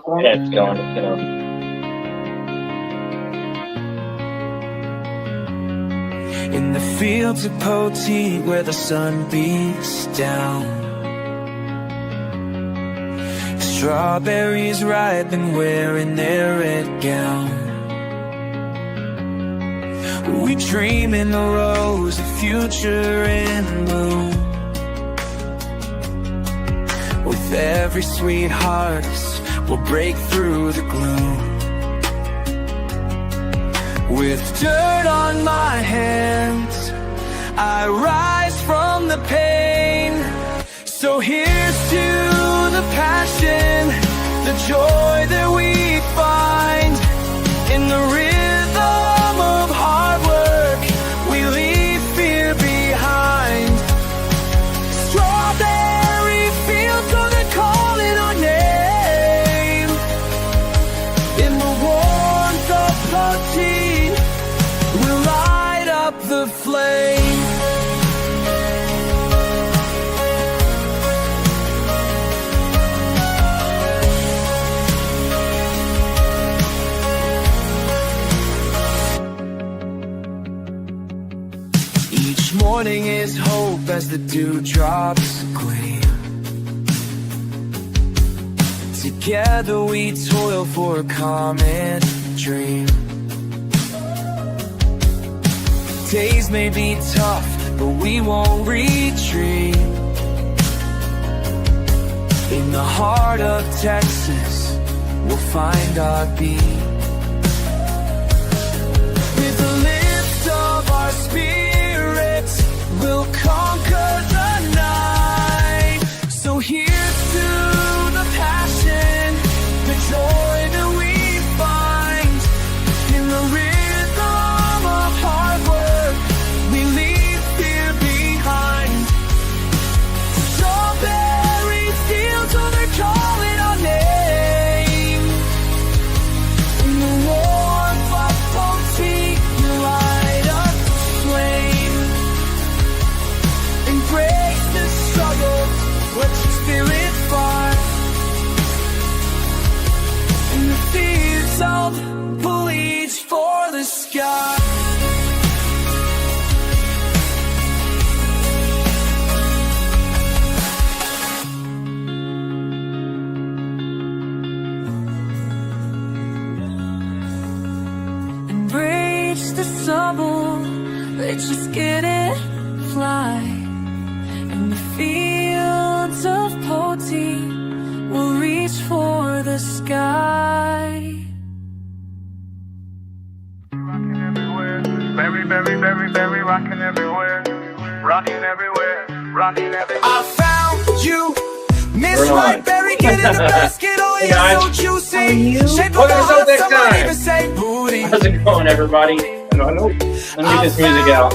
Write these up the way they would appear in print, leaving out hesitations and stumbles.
Yeah, it's going. It's going. In the fields of Poteet where the sun beats down, strawberries ripe and wearing their red gown. We dream in the rose, a future in bloom. With every sweet harvest, we'll break through the gloom. With dirt on my hands, I rise from the pain. So here's to the passion, the joy that we find. In the rhythm of hard work, we leave fear behind. Strawberry fields, so they're calling our name. In the warmth of Poteet, we'll light up the flame. Each morning is hope as the dewdrops gleam. Together we toil for a common dream. Days may be tough, but we won't retreat. In the heart of Texas, we'll find our beat. With the lift of our spirits, we'll conquer the night. So here's to the passion, the joy that we find. In the rhythm of hard work, we leave fear behind. Strawberry fields, so they're calling our name. In the warmth of Poteet, you light up the flame. Embrace the struggle, let your spirit fly. In the fields of bleach for the sky. Embrace the stubble, let's just get it fly. In the fields of Poteet, we'll reach for the sky. Rocking everywhere, very, very, very, very rocking everywhere, rocking everywhere, rocking everywhere. I found you, Miss We're on. Whiteberry, get in the basket, oh Hey, yeah, guys. so juicy. Shape of Welcome to the heart, SoTex some time. might even say booty. How's it going, everybody? Let me get this music out.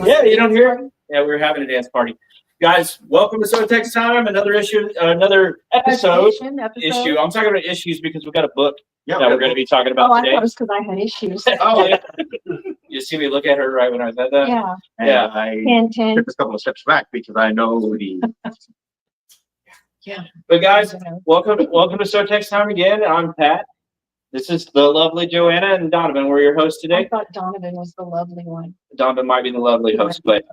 Yeah, you don't hear it? Yeah, we're having a dance party. Guys, welcome to SoTex time. Another issue, another episode. Issue. I'm talking about issues because we've got a book that we're going to be talking about Oh, I today. thought it was because I had issues. Oh, yeah. You see me look at her right when I said that? Yeah. Yeah. I 10. took a couple of steps back because I know the. Yeah. But guys, welcome to SoTex time again. I'm Pat. This is the lovely Joanna and Donovan. We're your hosts I today. thought Donovan was the lovely one. Donovan might be the lovely host, but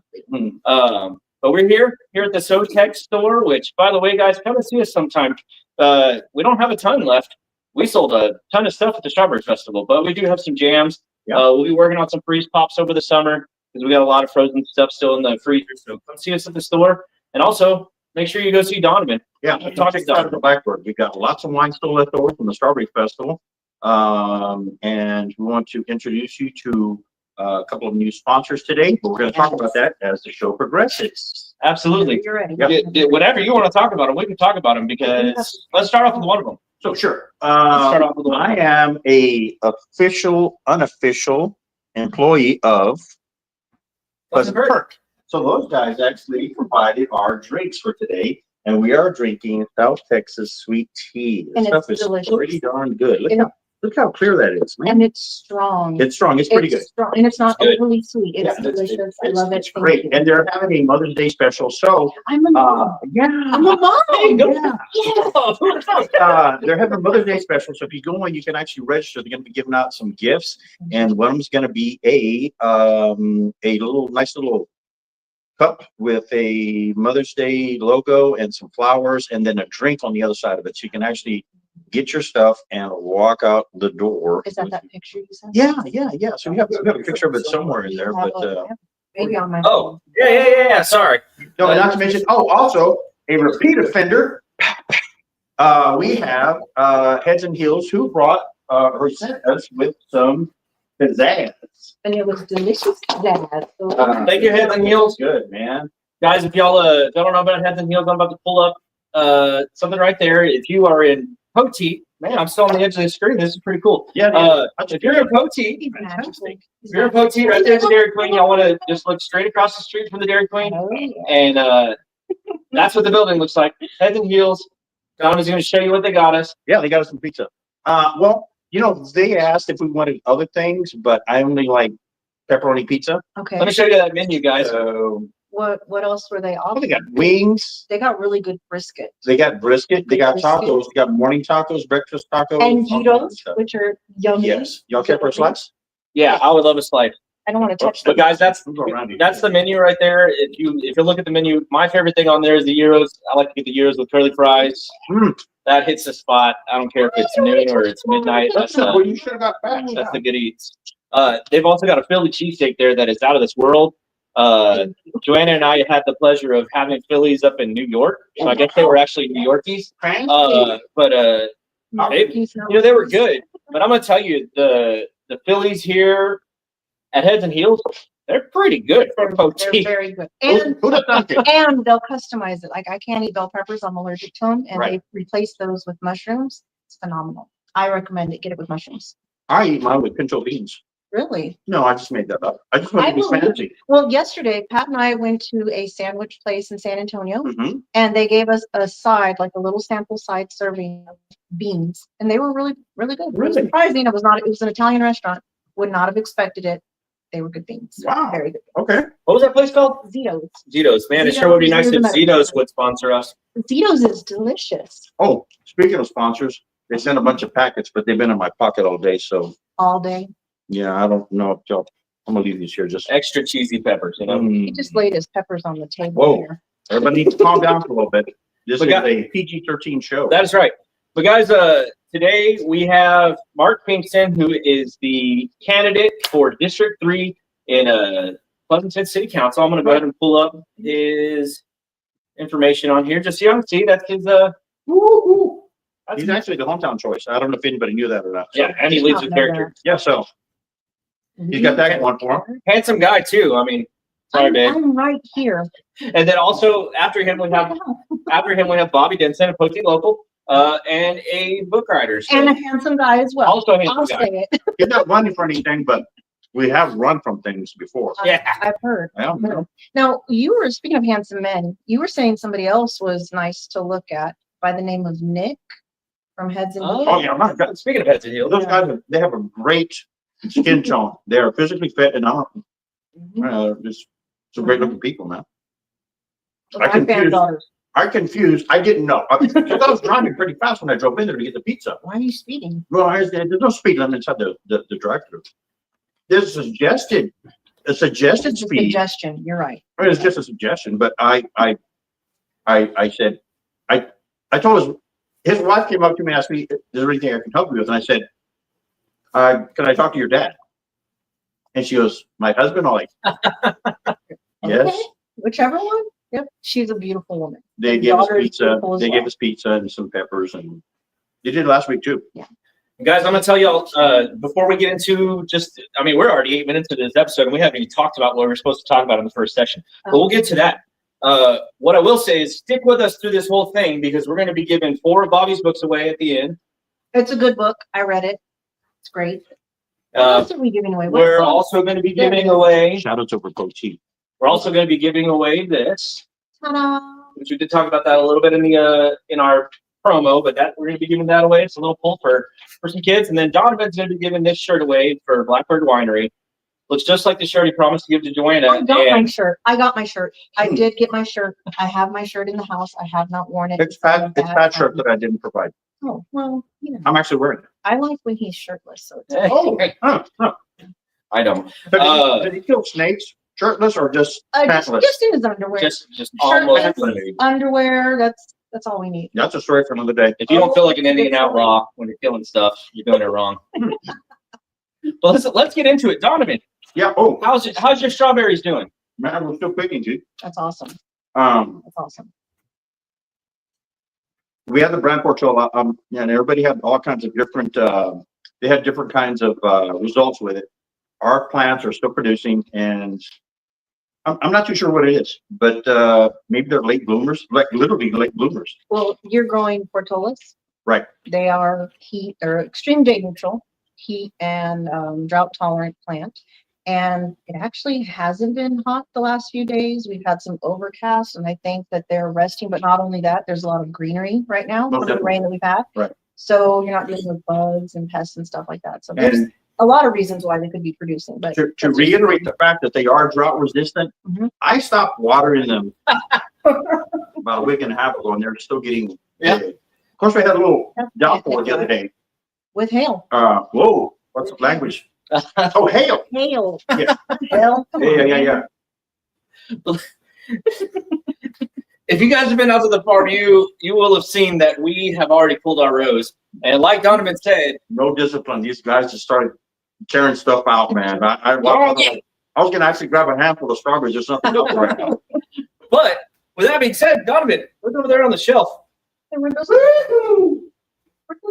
we're here at the SoTex store. Which, by the way, guys, come and see us sometime. We don't have a ton left. We sold a ton of stuff at the Strawberry Festival, but we do have some jams. Yeah. We'll be working on some freeze pops over the summer because we got a lot of frozen stuff still in the freezer. So come see us at the store, and also make sure you go see Donovan. Yeah, Talk to to the Blackbird. We've got lots of wine still left over from the Strawberry Festival. And we want to introduce you to a couple of new sponsors today, but we're going to talk about that as the show progresses. Absolutely. You're ready. Whatever you want to talk about them, we can talk about them because let's start off with one of them. So sure. start off with one. I am a unofficial employee of Pleasant Perk. So those guys actually provided our drinks for today, and we are drinking South Texas sweet tea. The And stuff it's is delicious. pretty darn good. Look Look how clear that is, man. And it's strong. It's strong. It's pretty good. Strong, and it's not It's good. overly sweet. It's Yeah, delicious. I love it. It's Thank great. you. And they're having a Mother's Day special. So, I'm a mom. yeah. I'm a mom. Yeah. They're having a Mother's Day special. So if you go in, you can actually register. They're going to be giving out some gifts. And one of them's going to be a nice little cup with a Mother's Day logo and some flowers, and then a drink on the other side of it. So you can actually get your stuff and walk out the door. Is that picture you sent? Yeah. So we have a picture of it somewhere in there, but Maybe on my. Oh, yeah. Sorry. no, not to mention, also a repeat offender. We have Heads and Heels who brought or sent us with some pizzazz. And it was delicious. Dad. Thank you, Heads and Heels. Good, man. Guys, if y'all don't know about Heads and Heels, I'm about to pull up something right there. If you are in Poteet, man, I'm still on the edge of the screen. This is pretty cool. Yeah. If you're in Poteet, Fantastic. if you're in Poteet, right there's the Dairy Queen. Y'all want to just look straight across the street from the Dairy Queen, Oh, yeah. and that's what the building looks like. Heads and Heels. Don is going to show you what they got us. Yeah, they got us some pizza. Well, they asked if we wanted other things, but I only like pepperoni pizza. Okay. Let me show you that menu, guys. So What else were they they offering? got wings. They got really good brisket. They got brisket. They got Brisket. tacos. They got morning tacos, breakfast tacos. And all kinds of gyros, stuff. which are yummy. Yes. Y'all care for a slice? Yeah, I would love a slice. I don't want to touch But them. guys, that's We'll go around you. the menu right there. If you look at the menu, my favorite thing on there is the gyros. I like to get the gyros with curly fries. That hits the spot. I don't care if it's noon or it's midnight. That's not where you should have got back. That's the good eats. They've also got a Philly cheesesteak there that is out of this world. Joanna and I had the pleasure of having Phillies up in New York, so I guess they were actually New Yorkies. But they were good. But I'm gonna tell you, the Phillies here at Heads and Heels, they're pretty good for They're Poteet. very good. Who'd have thunk it? And they'll customize it. Like I can't eat bell peppers. I'm allergic to them. And Right. they replace those with mushrooms. It's phenomenal. I recommend it. Get it with mushrooms. I eat mine with pinto beans. Really? No, I just made that up. I just want to be believe it. fancy. Well, yesterday, Pat and I went to a sandwich place in San Antonio Mhm. and they gave us a side, like a little sample side serving of beans. And they were really, really good. It was Really? surprising. It was an Italian restaurant. Would not have expected it. They were good beans. Wow. Very good. Okay. What was that place called? Zito's. Zito's. Man, it sure would be nice if Zito's. Zito's would sponsor us. Zito's is delicious Oh, speaking of sponsors, they sent a bunch of packets, but they've been in my pocket all day. So all day. yeah, I don't know if y'all. I'm gonna leave these here. Just Extra cheesy peppers, you know. He just laid his peppers on the table Whoa. here. Everybody needs to calm down for a little bit. This But is guys- a PG-13 show. That is right. But guys, today we have Mark Pinkston, who is the candidate for District 3 in Pleasanton City Council. I'm going to go ahead and pull up his information on here just so you can see. That's his. Woo-hoo. That's He's actually the hometown choice. I don't know if anybody knew that or not. So, yeah, and he leads his character. yeah. So he's got that going for him. Handsome guy too. I mean, sorry, babe. I'm right here. And then also after him we have Bobby Desnson, a Poteet local, and a book writer. So And a handsome guy as well. also a handsome I'll guy. say it. He's not running for anything, but we have run from things before. Yeah. I've heard. Yeah. Now, you were speaking of handsome men. You were saying somebody else was nice to look at by the name of Nick from Heads and Heels. Oh yeah, my God. Speaking of heads and heels, Those guys, they have a great skin tone. They are physically fit and just some great looking people, man. My granddaughters. I didn't know. Because I was driving pretty fast when I drove in there to get the pizza. Why are you speeding? Well, there's no speed limit inside the drive-through. There's a suggested It's a speed. suggestion. You're right. I mean, it's just a suggestion, but I said, I told his wife came up to me and asked me, is there anything I can help you with? And I said, can I talk to your dad? And she goes, my husband? I'm like, yes. Okay, whichever one. Yep. She's a beautiful woman. They His gave us daughter is pizza. beautiful as They well. gave us pizza and some peppers, and they did last week too. guys, I'm gonna tell y'all before we get into we're already 8 minutes into this episode and we haven't even talked about what we're supposed to talk about in the first section, but we'll get to that. What I will say is stick with us through this whole thing because we're going to be giving 4 of Bobby's books away at the end. It's a good book. I read it. It's great. What Uh, else are we giving away? we're What's also going to be giving away. Shout out to Poteet. We're also going to be giving away this, Ta-da. which we did talk about that a little bit in our promo, but that we're going to be giving that away. It's a little pull for some kids. And then Donovan's going to be giving this shirt away for Blackbird Winery. Looks just like the shirt he promised to give to Joanna. I got my shirt. I got my shirt. I did get my shirt. I have my shirt in the house. I have not worn it. It's Pat's shirt that I didn't provide. Oh, well, you know. I'm actually wearing it. I like when he's shirtless, so it's Oh, huh. I don't. Did he kill snakes shirtless or just just pantless? in his underwear. Just almost. Shirtless, underwear. That's all we need. That's a story for another day. If you don't feel like an Indian outlaw when you're killing stuff, you're doing it wrong. But let's get into it. Donovan, Yeah. Oh, how's your strawberries doing? man, we're still picking, dude. That's awesome. Um, That's awesome. we had the brand Portola, and everybody had all kinds of different, they had different kinds of, results with it. Our plants are still producing, and I'm not too sure what it is, but, maybe they're late bloomers, like literally late bloomers. Well, you're growing portolas. Right. They are extreme day neutral, heat and drought tolerant plant. And it actually hasn't been hot the last few days. We've had some overcast, and I think that they're resting. But not only that, there's a lot of greenery right now Most from the definitely. rain that we've had. Right. So you're not dealing with bugs and pests and stuff like that. So there's And a lot of reasons why they could be producing. But to reiterate the fact that they are drought resistant, Mhm. I stopped watering them about a week and a half ago, and they're still getting. Yeah. Of course, we had a little That's downpour the other day. with hail. Whoa, what's the language? Oh, hail. Hail. Yeah. Hail. Come on, Yeah. man. If you guys have been out to the farm, you will have seen that we have already pulled our rows. And like Donovan said, No discipline. These guys just started tearing stuff out, man. I was gonna actually grab a handful of strawberries or something else right now. but with that being said, Donovan, look over there on the shelf. Hey, where'd those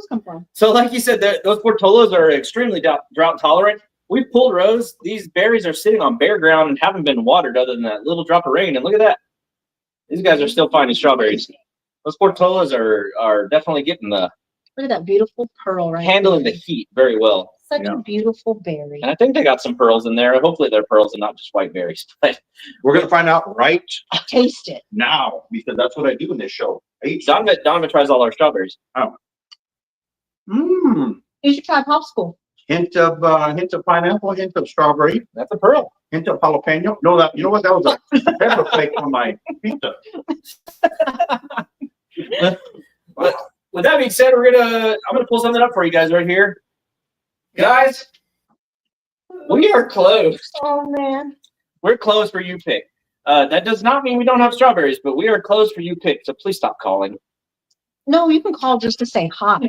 come from? So like you said, those portolas are extremely drought tolerant. We've pulled rows. These berries are sitting on bare ground and haven't been watered other than that little drop of rain. And look at that. These guys are still finding strawberries. Those portolas are definitely getting Look at that beautiful pearl right handling the there. heat very well. Such Yeah. a beautiful berry. And I think they got some pearls in there. Hopefully they're pearls and not just white berries. But We're gonna find out right Taste it. now because that's what I do in this show. I eat Donovan tries all our strawberries. Mmm. You should try popsicle. Hint of pineapple, hint of strawberry, That's a pearl. hint of jalapeno. No, you know what? That was a pepper flake on my pizza. But with that being said, I'm gonna pull something up for you guys right here. Guys, we are closed. Oh man. We're closed for you pick. That does not mean we don't have strawberries, but we are closed for you pick. So please stop calling. No, you can call just to say hi.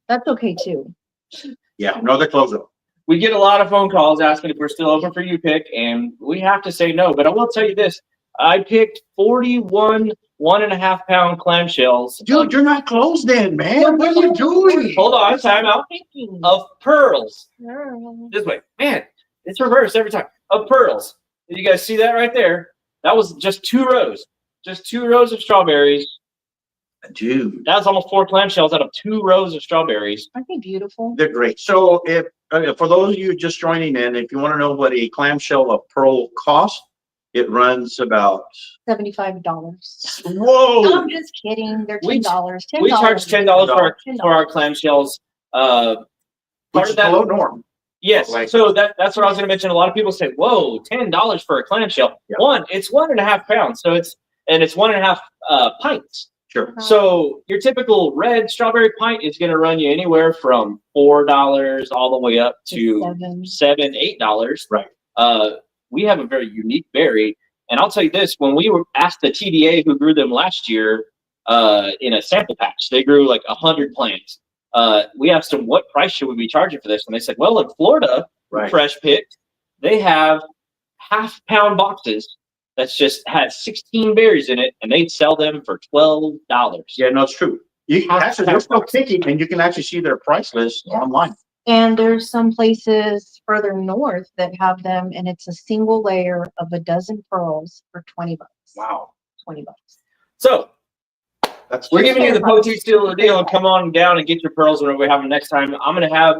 That's okay too. Yeah, no, they're closed up. We get a lot of phone calls asking if we're still open for you pick, and we have to say no. But I will tell you this: I picked 41 1.5 pound clamshells. Dude, you're not closed then, man. What are you doing? Hold on, time out. Picking. Of pearls. Girl. This way, man. It's reversed every time. Of pearls. Did you guys see that right there? That was just 2 rows. Just 2 rows of strawberries. Dude, That's almost 4 clamshells out of 2 rows of strawberries. Aren't they beautiful? they're great. So if for those of you just joining in, if you want to know what a clamshell of pearl costs, it runs about $75. whoa. I'm just kidding. They're We- $10. $10. We charge $10 $10. for our clamshells. Part Which of is that, below norm. yes. Like- So that's what I was going to mention. A lot of people say, "Whoa, $10 for a clamshell." Yeah. One, it's 1.5 pounds, so it's 1.5 pints. Sure. So your typical red strawberry pint is going to run you anywhere from $4 all the way up to $7, $8. Right. We have a very unique berry, and I'll tell you this: when we were asked the TDA who grew them last year in a sample patch, they grew like 100 plants. We asked them what price should we be charging for this, and they said, "Well, in Florida, Right. fresh picked, they have half-pound boxes." That's just had 16 berries in it, and they'd sell them for $12. Yeah, no, it's true. You can actually, they're still kicking, and you can actually see their price list online. And there's some places further north that have them, and it's a single layer of a dozen pearls for $20. Wow. $20. So That's we're giving you the Poteet Seal of the deal, and come on down and get your pearls whenever we have them next time. I'm going to have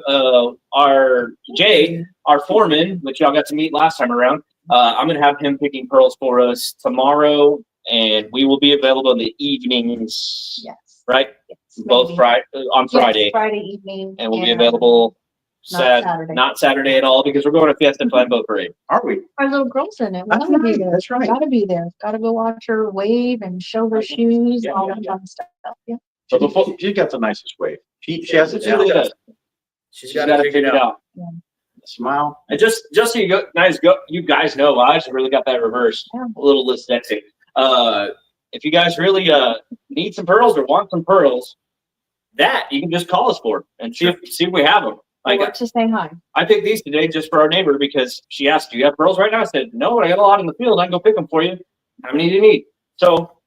our Jay, our foreman, which y'all got to meet last time around. I'm going to have him picking pearls for us tomorrow, and we will be available in the evenings. Yes. Right? both maybe. Friday, on Yes, Friday, Friday evening. and we'll be available Not Saturday. not Saturday at all, because we're going to Fiesta Flatboat Parade. Are we? Our little girl's in it. We That's gotta be right, there. that's right. Gotta be there. Gotta go watch her wave and show her shoes, Yeah, all yeah, that yeah. fun stuff. Yeah. So before, She got the nicest way. She has it She really down. does. She's got to figure it out. Smile. And just so you guys know, I actually really got that reversed. Yeah. A little dyslexic. If you guys really need some pearls or want some pearls, that you can just call us for and see if we have them. Like, Or to say hi. I picked these today just for our neighbor because she asked, "Do you have pearls right now?" I said, "No, but I got a lot in the field. I can go pick them for you. How many do you need?" So,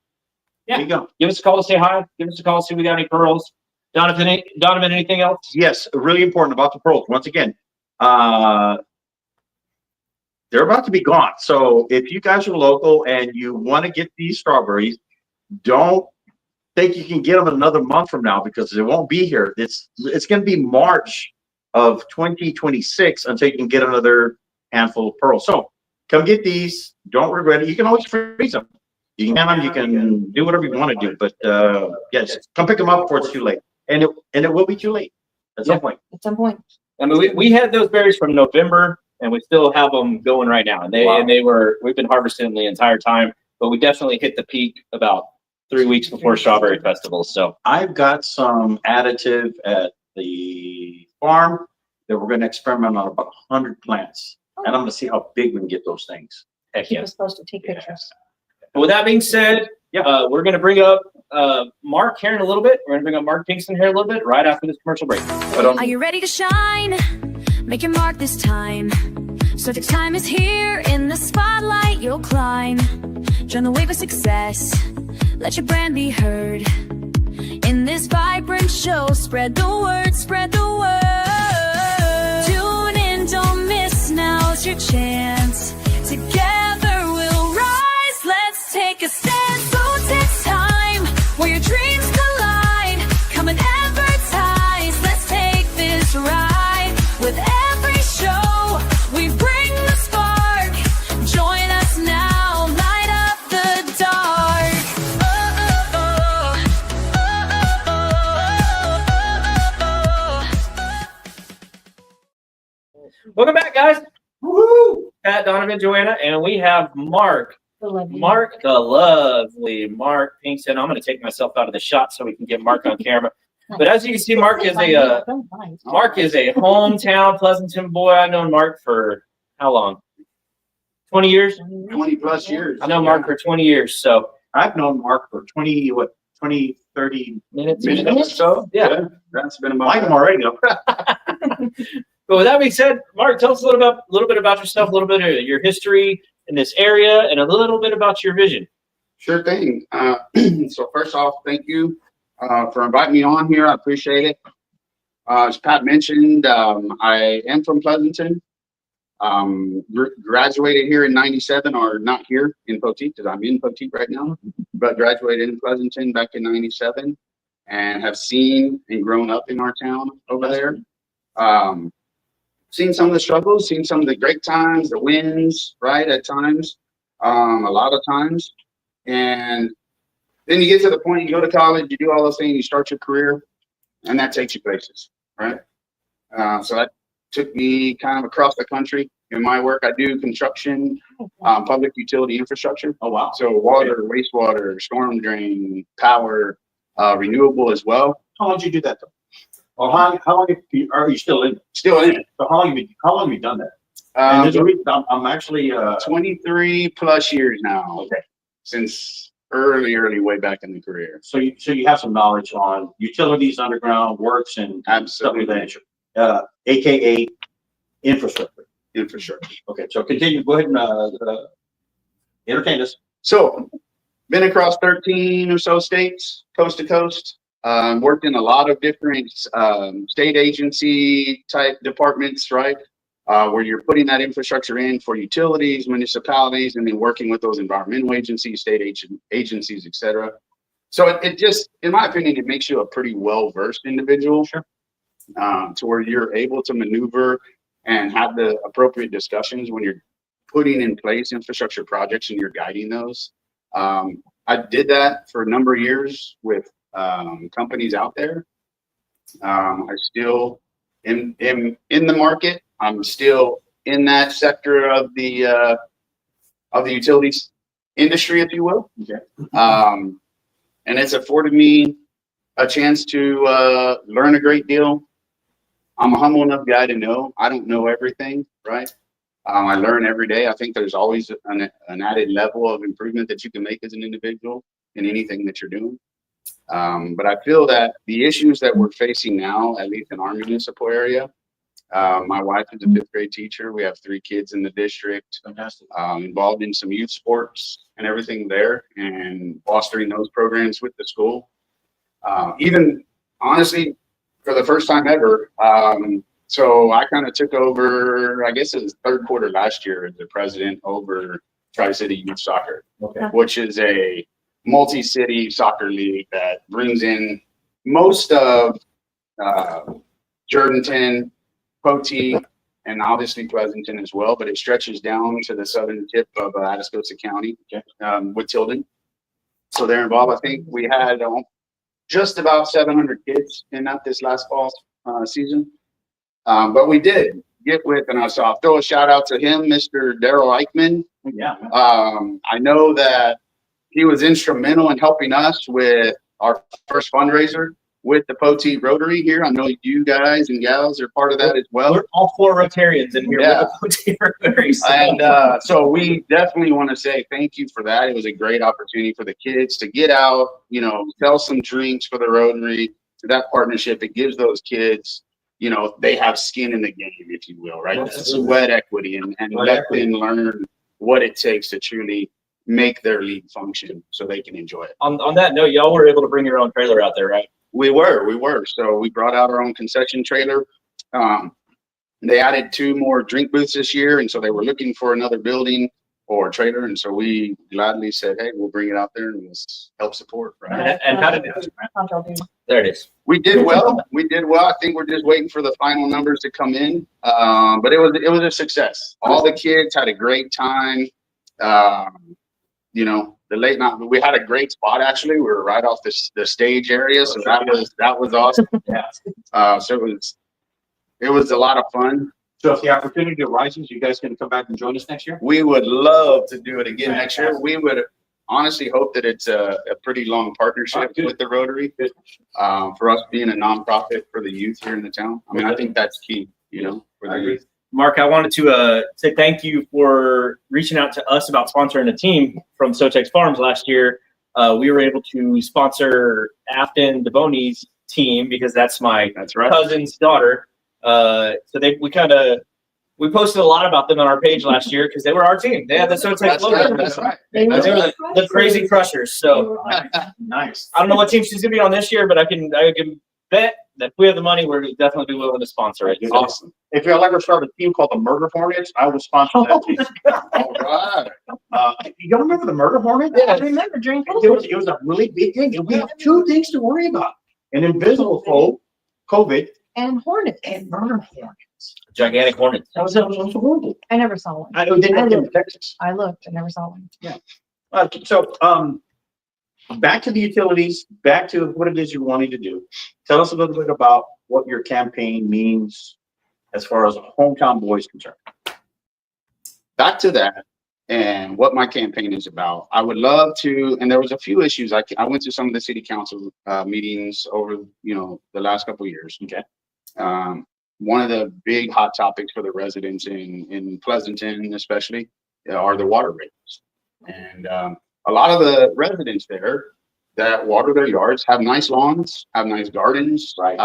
yeah, There you go. give us a call to say hi. Give us a call to see if we got any pearls. Donovan, anything else? Yes, really important about the pearls. Once again, they're about to be gone. So if you guys are local and you want to get these strawberries, don't think you can get them another month from now because they won't be here. It's going to be March of 2026 until you can get another handful of pearls. So come get these. Don't regret it. You can always freeze them. You can can them. You can do whatever you want to do. But yes, come pick them up before it's too late. And it will be too late at some point. At some point. I mean, we had those berries from November, and we still have them going right now. And we've been harvesting them the entire time, but we definitely hit the peak about 3 weeks before Strawberry Festival. So I've got some additive at the farm that we're going to experiment on about 100 plants, and I'm going to see how big we can get those things. heck Keep yeah. us supposed to take pictures. But with that being said, we're going to bring up Mark here in a little bit. We're going to bring up Mark Pinkston here a little bit right after this commercial break. Are you ready to shine? Make your mark this time. So the time is here. In the spotlight you'll climb. Join the wave of success. Let your brand be heard. In this vibrant show, spread the word, spread the word. Tune in, don't miss, now's your chance. Together we'll rise, let's take a stand. SoTex time, where your dreams collide. Come and advertise, let's take this ride. With every show, we bring the spark. Join us now, light up the dark. Welcome back, guys. Woohoo! Pat, Donovan, Joanna, and we have Mark. The lovely Mark, the lovely Mark Pinkston. I'm going to take myself out of the shot so we can get Mark on camera. But as you can see, Mark is a hometown Pleasanton boy. I've known Mark for how long? 20 years? 20 plus years. I've known Mark for 20 years. So I've known Mark for 20, 30 minutes minutes or so. Yeah, That's been I like about him already. Though. But with that being said, Mark, tell us a little bit about yourself, a little bit of your history in this area, and a little bit about your vision. sure thing. So first off, thank you for inviting me on here. I appreciate it. As Pat mentioned, I am from Pleasanton. Graduated here in '97, or not here in Poteet, because I'm in Poteet right now, but graduated in Pleasanton back in '97, and have seen and grown up in our town over there. Seen some of the struggles, seen some of the great times, the wins, right, at times, a lot of times. And then you get to the point, you go to college, you do all those things, you start your career, and that takes you places, right? So that took me kind of across the country in my work. I do construction, public utility infrastructure. Oh, wow. So water, wastewater, storm drain, power, renewable as well. How long did you do that, though? Well, how long are you still in? Still in it. So how long have you done that? And there's a reason I'm actually 23 plus years now. Okay. Since early way back in the career. So you have some knowledge on utilities, underground works, and stuff of that nature, aka infrastructure. Infrastructure. Okay, so continue. Go ahead and entertain us. So, been across 13 or so states, coast to coast. Worked in a lot of different state agency type departments, right? Where you're putting that infrastructure in for utilities, municipalities, and then working with those environmental agencies, state agencies, et cetera. So it just, in my opinion, it makes you a pretty well-versed individual. Sure. To where you're able to maneuver and have the appropriate discussions when you're putting in place infrastructure projects and you're guiding those. I did that for a number of years with companies out there. I still am in the market. I'm still in that sector of the utilities industry, if you will. Okay. And it's afforded me a chance to learn a great deal. I'm a humble enough guy to know I don't know everything, right? I learn every day. I think there's always an added level of improvement that you can make as an individual in anything that you're doing. But I feel that the issues that we're facing now, at least in our municipal area, my wife is a 5th grade teacher. We have 3 kids in the district, Fantastic. involved in some youth sports and everything there, and fostering those programs with the school. Even honestly, for the first time ever, so I kind of took over, I guess it was 3rd quarter last year, as the president over Tri-City Youth Soccer, Okay. which is a multi-city soccer league that brings in most of Jordanton, Poteet, and obviously Pleasanton as well, but it stretches down to the southern tip of Atascosa County, with Tilden. So they're involved. I think we had just about 700 kids in that this last fall season. But we did get with, and I'll throw a shout out to him, Mr. Daryl Eichman. Yeah. I know that he was instrumental in helping us with our first fundraiser with the Poteet Rotary here. I know you guys and gals are part of that as well. We're all 4 Rotarians in here. Yeah. With the Rotary, so. And so we definitely want to say thank you for that. It was a great opportunity for the kids to get out, sell some drinks for the Rotary. That partnership, it gives those kids, they have skin in the game, if you will, right? Sweat equity and let them learn what it takes to truly make their league function so they can enjoy it. On that note, y'all were able to bring your own trailer out there, right? We were. So we brought out our own concession trailer. They added 2 more drink booths this year, and so they were looking for another building or trailer, and so we gladly said, hey, we'll bring it out there and let's help support, right? And how did there it is. We did well. I think we're just waiting for the final numbers to come in. But it was a success. All the kids had a great time. The late night, we had a great spot. Actually, we were right off the stage area, so that was awesome. Yeah. So it was a lot of fun. So if the opportunity arises, you guys can come back and join us next year? We would love to do it again next year. We would honestly hope that it's a pretty long partnership with the Rotary, for us being a nonprofit for the youth here in the town. I mean, I think that's key, for the youth. Mark, I wanted to say thank you for reaching out to us about sponsoring a team from SoTex Farms last year. We were able to sponsor Afton Devoni's team because that's my cousin's daughter. So we posted a lot about them on our page last year because they were our team. They had the SoTex logo. That's right. They were the Crazy Crushers. So Nice. I don't know what team she's gonna be on this year, but I can bet that if we have the money, we're definitely be willing to sponsor it. Awesome. If y'all ever start a team called the Murder Hornets, I would sponsor that team. All right. You remember the Murder Hornets? I remember during It was a really big thing. And we have 2 things to worry about: an invisible foe, COVID, and Hornet. and murder hornets. Gigantic hornets. That was horrible. I never saw one. I didn't have them in Texas. I looked. I never saw one. Back to the utilities, back to what it is you're wanting to do. Tell us a little bit about what your campaign means as far as Hometown Boys concerned. Back to that and what my campaign is about. I would love to, and there was a few issues. I went to some of the city council meetings over, the last couple of years. Okay. One of the big hot topics for the residents in Pleasanton, especially, are the water rates. And a lot of the residents there that water their yards have nice lawns, have nice gardens, Right.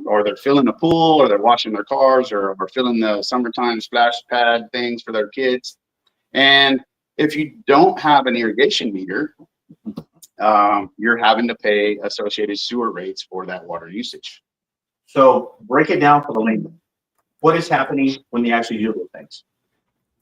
Or they're filling a pool, or they're washing their cars, or filling the summertime splash pad things for their kids. And if you don't have an irrigation meter, you're having to pay associated sewer rates for that water usage. So break it down for the layman. What is happening when they actually do those things?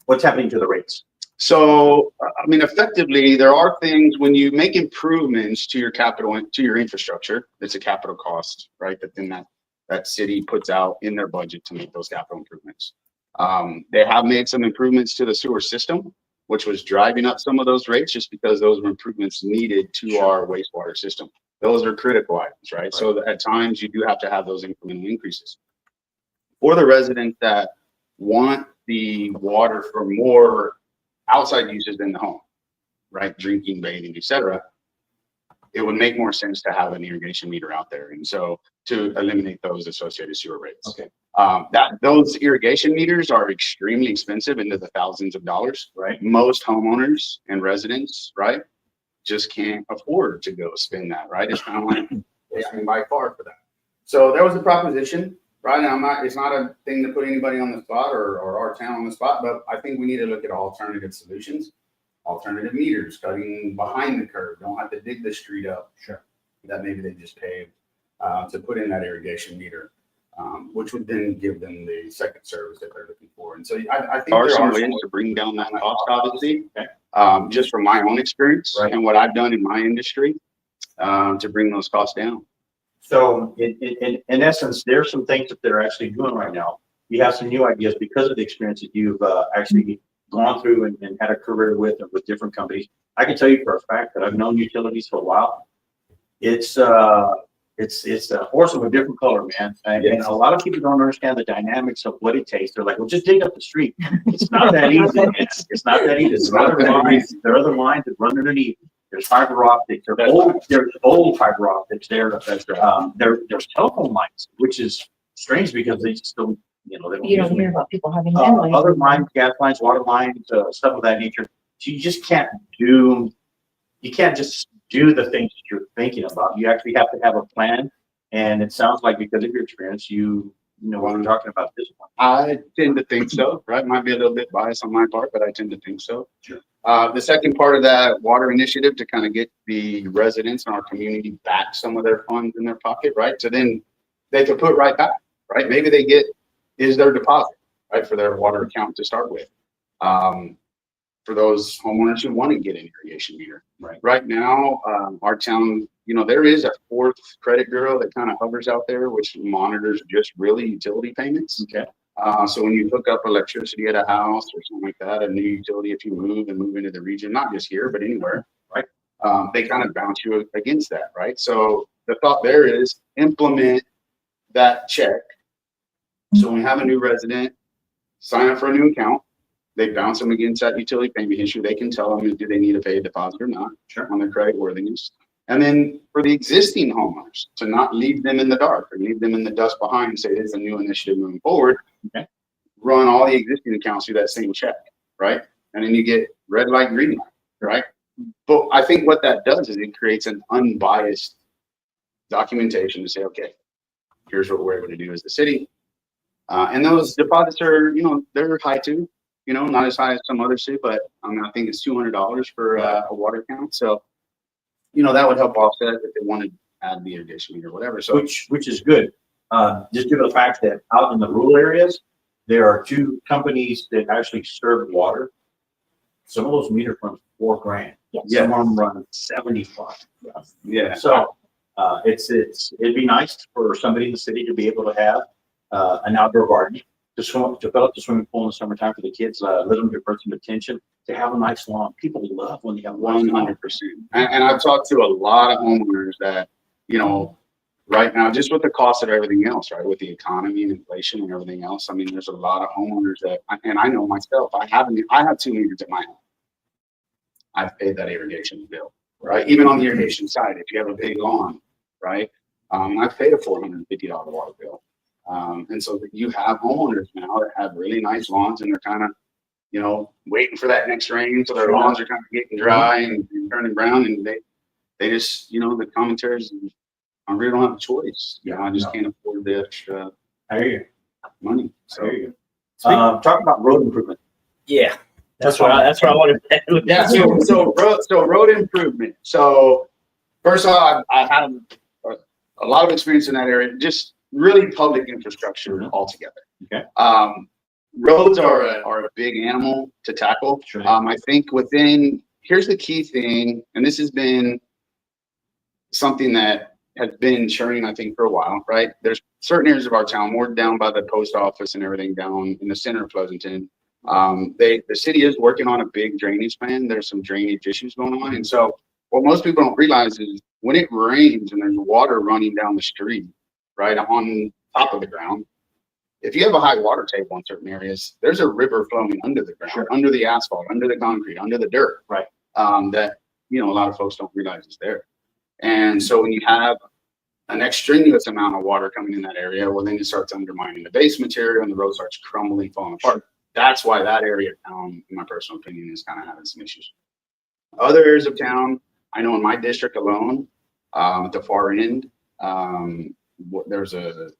What's happening to the rates? So, I mean, effectively, there are things when you make improvements to your infrastructure, it's a capital cost, right? That then that city puts out in their budget to make those capital improvements. They have made some improvements to the sewer system, which was driving up some of those rates just because those were improvements needed to our wastewater system. Those are critical items, right? So at times you do have to have those incremental increases. For the residents that want the water for more outside uses than the home, right? Drinking, bathing, etc. It would make more sense to have an irrigation meter out there. And so to eliminate those associated sewer rates. Okay. Those irrigation meters are extremely expensive, into the thousands of dollars. Right. Most homeowners and residents, right, just can't afford to go spend that, right? It's kind of like, hey, I can buy a car for that. So there was a proposition, right? And it's not a thing to put anybody on the spot or our town on the spot, but I think we need to look at alternative solutions, alternative meters, cutting behind the curb, don't have to dig the street up. Sure. That maybe they just paved to put in that irrigation meter, which would then give them the second service that they're looking for. And so I think There are there some are ways to bring down that cost, obviously. Okay. just from my own experience Right. and what I've done in my industry to bring those costs down. So in essence, there's some things that they're actually doing right now. You have some new ideas because of the experience that you've actually gone through and had a career with different companies. I can tell you for a fact that I've known utilities for a while. It's a horse of a different color, man. And a lot of people don't understand the dynamics of what it takes. They're like, well, just dig up the street. It's not that easy, man. It's not that easy. There are other lines that run underneath. There's fiber optics. There's old fiber optics. There's telephone lines, which is strange because they just don't, they don't You use don't them. hear about people having landlines. Other lines, gas lines, water lines, stuff of that nature. So you just can't just do the things that you're thinking about. You actually have to have a plan. And it sounds like because of your experience, you know what I'm talking about at this point. I tend to think so, right? Might be a little bit biased on my part, but I tend to think so. Sure. The second part of that water initiative to kind of get the residents in our community back some of their funds in their pocket, right? So then they could put right back, right? Maybe they is their deposit, right? For their water account to start with. For those homeowners who want to get an irrigation meter. Right. Right now, our town, there is a fourth credit bureau that kind of hovers out there, which monitors just really utility payments. Okay. So when you hook up electricity at a house or something like that, a new utility, if you move into the region, not just here, but anywhere, right? They kind of bounce you against that, right? So the thought there is implement that check. So when we have a new resident sign up for a new account, they bounce them against that utility payment issue. They can tell them, do they need to pay a deposit or not on their credit worthiness. And then for the existing homeowners, to not leave them in the dark or leave them in the dust behind and say, this is a new initiative moving forward, run all the existing accounts through that same check, right? And then you get red light, green light, right? But I think what that does is it creates an unbiased documentation to say, okay, here's what we're able to do as the city. And those deposits are, they're high too. Not as high as some others do, but I think it's $200 for a water account. So, that would help offset if they wanted to add the irrigation meter or whatever. So, which is good. Just due to the fact that out in the rural areas, there are two companies that actually serve water. Some of those meters run $4,000. Some of them run 75. yeah. So it'd be nice for somebody in the city to be able to have an outdoor garden. To fill up the swimming pool in the summertime for the kids, let them divert some attention, to have a nice lawn. People love when they have 100%. And I've talked to a lot of homeowners that, right now, just with the cost of everything else, right? With the economy and inflation and everything else. I mean, there's a lot of homeowners and I know myself, I have 2 meters at my home. I've paid that irrigation bill, right? Even on the irrigation side, if you have a big lawn, right? I've paid a $450 water bill. And so that you have homeowners now that have really nice lawns and they're kind of, waiting for that next rain. So their lawns are kind of getting dry and turning brown, and they just, the commentaries, I really don't have a choice. I just can't afford the extra money. So talk about road improvement. Yeah, that's what I wanted to do. yeah, so road improvement. So first of all, I had a lot of experience in that area. Just really public infrastructure altogether. Okay. Roads are a big animal to tackle. Sure. I think here's the key thing, and this has been something that has been churning, I think, for a while, right? There's certain areas of our town, more down by the post office and everything down in the center of Pleasanton. The city is working on a big drainage plan. There's some drainage issues going on. And so what most people don't realize is when it rains and there's water running down the street, right on top of the ground, if you have a high water table in certain areas, there's a river flowing under the ground, under the asphalt, under the concrete, under the dirt, Right. That, you know, a lot of folks don't realize is there. And so when you have an extraneous amount of water coming in that area, well, then it starts undermining the base material and the road starts crumbling, falling apart. That's why that area of town, in my personal opinion, is kind of having some issues. Other areas of town, I know in my district alone, at the far end, there's a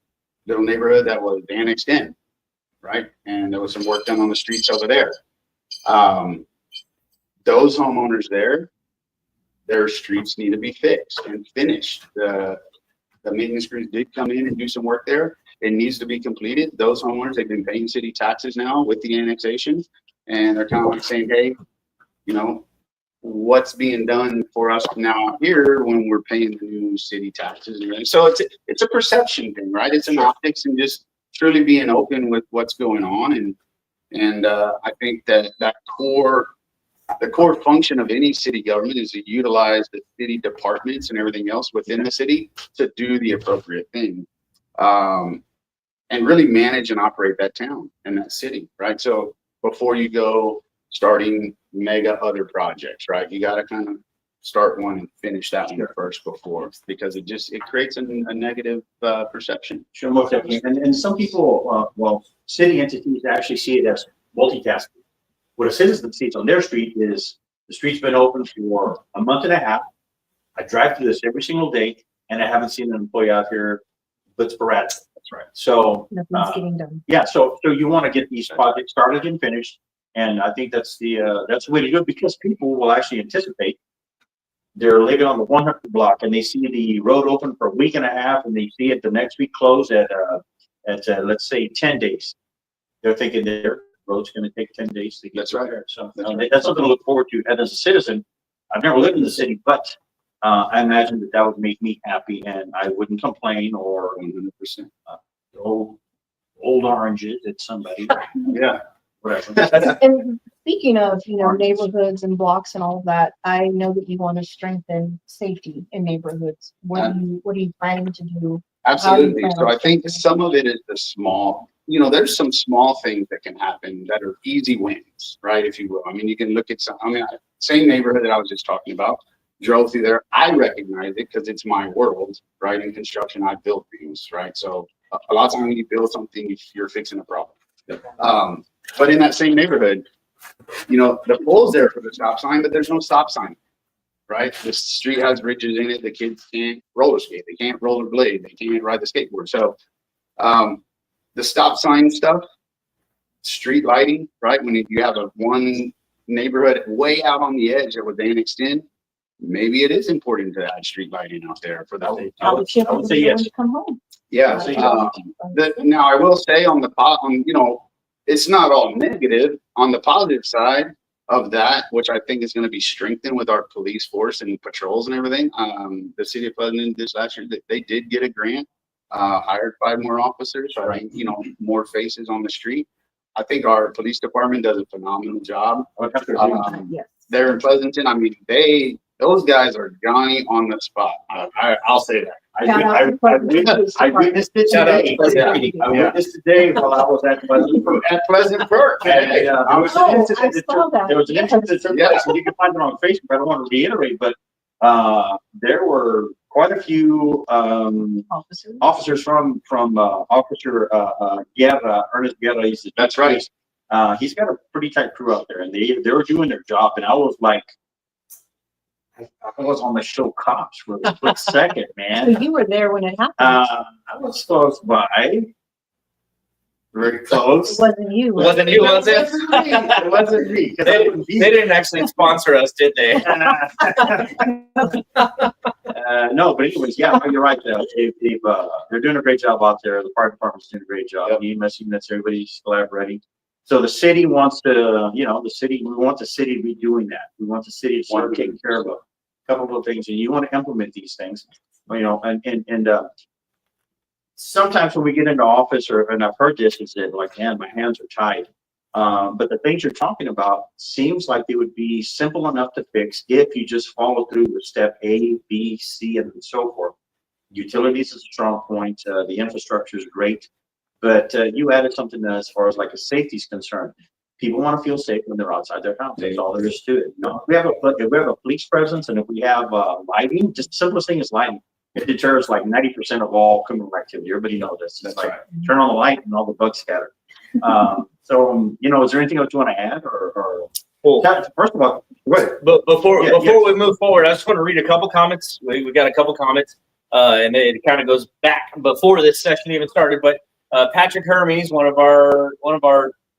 little neighborhood that was annexed in, right? And there was some work done on the streets over there. Those homeowners there, their streets need to be fixed and finished. The maintenance crews did come in and do some work there. It needs to be completed. Those homeowners, they've been paying city taxes now with the annexation, and they're kind of like saying, hey, you know, what's being done for us now here when we're paying the new city taxes and everything. So it's a perception thing, right? It's an optics and just truly being open with what's going on. And I think that the core function of any city government is to utilize the city departments and everything else within the city to do the appropriate thing, and really manage and operate that town and that city, right? So before you go starting mega other projects, right, you got to kind of start one and finish that one first before, because it creates a negative perception. Sure, most definitely. And some people, city entities actually see it as multitasking. What a citizen sees on their street is the street's been open for a month and a half. I drive through this every single day, and I haven't seen an employee out here but sporadic. That's right. So Nothing's getting done. yeah, so you want to get these projects started and finished, and I think that's the way to do it, because people will actually anticipate. They're living on the 100 block and they see the road open for a week and a half, and they see it the next week close at let's say 10 days. They're thinking their road's going to take 10 days to get That's right. repaired. So that's something to look forward to. And as a citizen, I've never lived in the city, but I imagine that would make me happy, and I wouldn't complain or 100%. old oranges at somebody. Yeah, whatever. And speaking of, you know, neighborhoods and blocks and all of that, I know that you want to strengthen safety in neighborhoods. What are you planning to do? Absolutely. So I think some of it is the small, you know, there's some small things that can happen that are easy wins, right? If you will. I mean, you can look at same neighborhood that I was just talking about, drove through there. I recognize it because it's my world, right? In construction, I build things, right? So a lot of times when you build something, you're fixing a problem. But in that same neighborhood, you know, the pole's there for the stop sign, but there's no stop sign, right? The street has ridges in it. The kids can't roller skate. They can't rollerblade. They can't ride the skateboard. So the stop sign stuff, street lighting, right? When you have one neighborhood way out on the edge that was annexed in, maybe it is important to add street lighting out there for that. I would say yes. Come home. Yeah. Now I will say you know, it's not all negative. On the positive side of that, which I think is going to be strengthened with our police force and patrols and everything. The city of Pleasanton this last year, they did get a grant, hired 5 more officers. So I think, you know, more faces on the street. I think our police department does a phenomenal job. Yes. They're in Pleasanton. I mean, those guys are Johnny on the spot. I'll say that. I witnessed it today. I witnessed today while I was at Pleasant Park. There was an incident that took place, and you can find it on Facebook. I don't want to reiterate, but there were quite a few officers from Officer Ernest Guerra. That's right. He's got a pretty tight crew out there, and they were doing their job, and I was like, I was on the show Cops for a quick second, man. So you were there when it happened. I was close by. Very close. It wasn't you. Wasn't you, was it? It wasn't me. They didn't actually sponsor us, did they? No, but anyways, yeah, you're right. They're doing a great job out there. The fire department's doing a great job. EMS, everybody's collaborating. So the city wants to, we want the city to be doing that. We want the city to want to take care of a couple of things, and you want to implement these things, and sometimes when we get into office, and I've heard this, is that like, man, my hands are tied. But the things you're talking about seems like they would be simple enough to fix if you just follow through with step A, B, C, and so forth. Utilities is a strong point. The infrastructure is great, but you added something as far as like a safety is concerned. People want to feel safe when they're outside their house. That's all there is to it. You know, if we have a police presence and if we have lighting, just the simplest thing is lighting. It deters like 90% of all criminal activity. Everybody knows this. It's like turn on the light and all the bugs scatter. So, you know, is there anything else you want to add or Well, first of all, go ahead. but before Yeah, we move forward, I just want to read a couple comments. We got a couple comments, and it kind of goes back before this session even started. But Patrick Hermes, one of our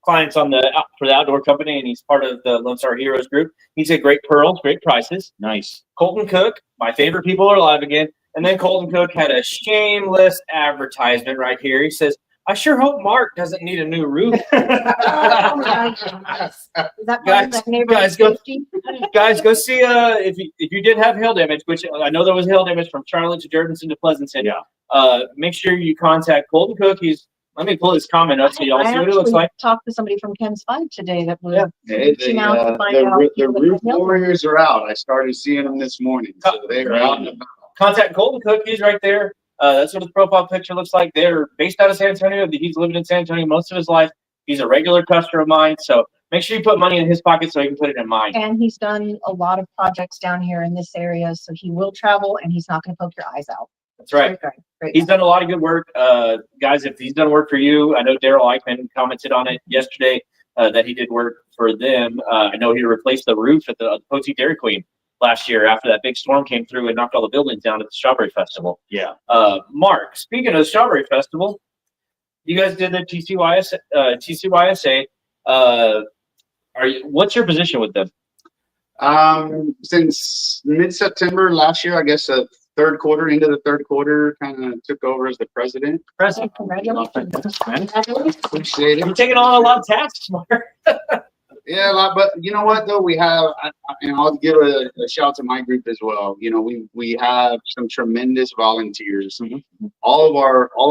clients on for the outdoor company, and he's part of the Lone Star Heroes group. He said great pearls, great prices. Nice. Colton Cook, my favorite people are alive again. And then Colton Cook had a shameless advertisement right here. He says, I sure hope Mark doesn't need a new roof. Oh my goodness. Is that part of that neighborhood guys, go- safety? Guys, go see if you did have hail damage, which I know there was hail damage from Charlotte to Desnson to Pleasanton. Yeah. Make sure you contact Colton Cook. Let me pull his comment up so y'all see what it looks like. Talked to somebody from Ken's 5 today that was Hey, reaching out to find out. the people that roof had hail damage. warriors are out. I started seeing them this morning. So they are out and about. Contact Colton Cook. He's right there. That's what his profile picture looks like. They're based out of San Antonio. He's lived in San Antonio most of his life. He's a regular customer of mine. So make sure you put money in his pocket so he can put it in mine. And he's done a lot of projects down here in this area, so he will travel and he's not going to poke your eyes out. That's right. Great. He's done a lot of good work. Guys, if he's done work for you, I know Daryl Eichman commented on it yesterday that he did work for them. I know he replaced the roof at the Poteet Dairy Queen last year after that big storm came through and knocked all the buildings down at the Strawberry Festival. Yeah. Mark, speaking of the Strawberry Festival, you guys did the TCYSA. What's your position with them? Since mid-September last year, I guess into the third quarter, kind of took over as the president. Congratulations. Appreciate You're it. taking on a lot of tasks, Mark. Yeah, but you know what though, we have, and I'll give a shout to my group as well. You know, we have some tremendous volunteers. Mm-hmm. All of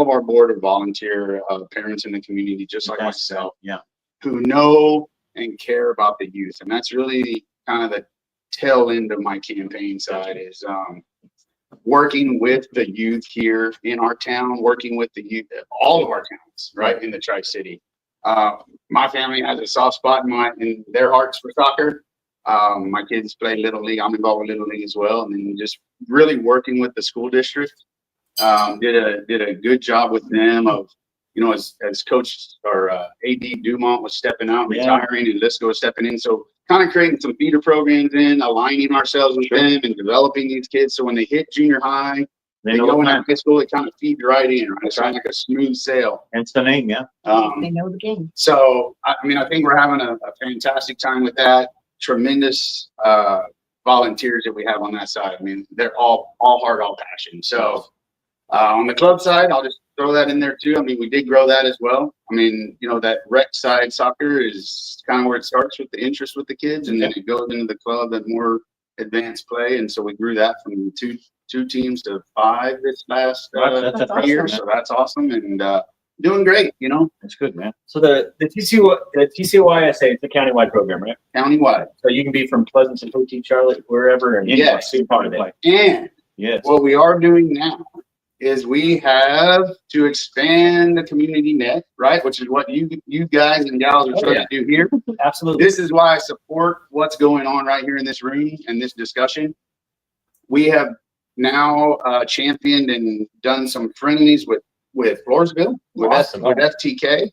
our board of volunteer parents in the community, just like myself, Yeah. who know and care about the youth, and that's really kind of the tail end of my campaign side is working with the youth here in our town, working with the youth, all of our towns, right in the Tri-City. My family has a soft spot in their hearts for soccer. My kids play Little League. I'm involved with Little League as well. And then just really working with the school district. Did a good job with them of, you know, as Coach or AD Dumont was stepping out, retiring, and Lisco was stepping in. So kind of creating some feeder programs aligning ourselves with them and developing these kids. So when they hit junior high, they go in high school, it kind of feeds right in, right? It's kind of like a smooth sail. Hence the name, yeah. They know the game. So, I mean, I think we're having a fantastic time with that. Tremendous volunteers that we have on that side. I mean, they're all heart, all passion. So, on the club side, I'll just throw that in there too. I mean, we did grow that as well. I mean, you know, that rec side soccer is kind of where it starts with the interest with the kids, and then it goes into the club and more advanced play. And so we grew that from two teams to 5 this last year. So that's awesome, and doing great, you know. That's good, man. So the TCYSA, it's a countywide program, right? Countywide. So you can be from Pleasanton, Poteet, Charlotte, wherever, and Yes. be part of it. And Yes. what we are doing now is we have to expand the community net, right? Which is what you guys and gals are trying to do here. Absolutely. This is why I support what's going on right here in this room and this discussion. We have now championed and done some friendlies with Floresville, with FTK.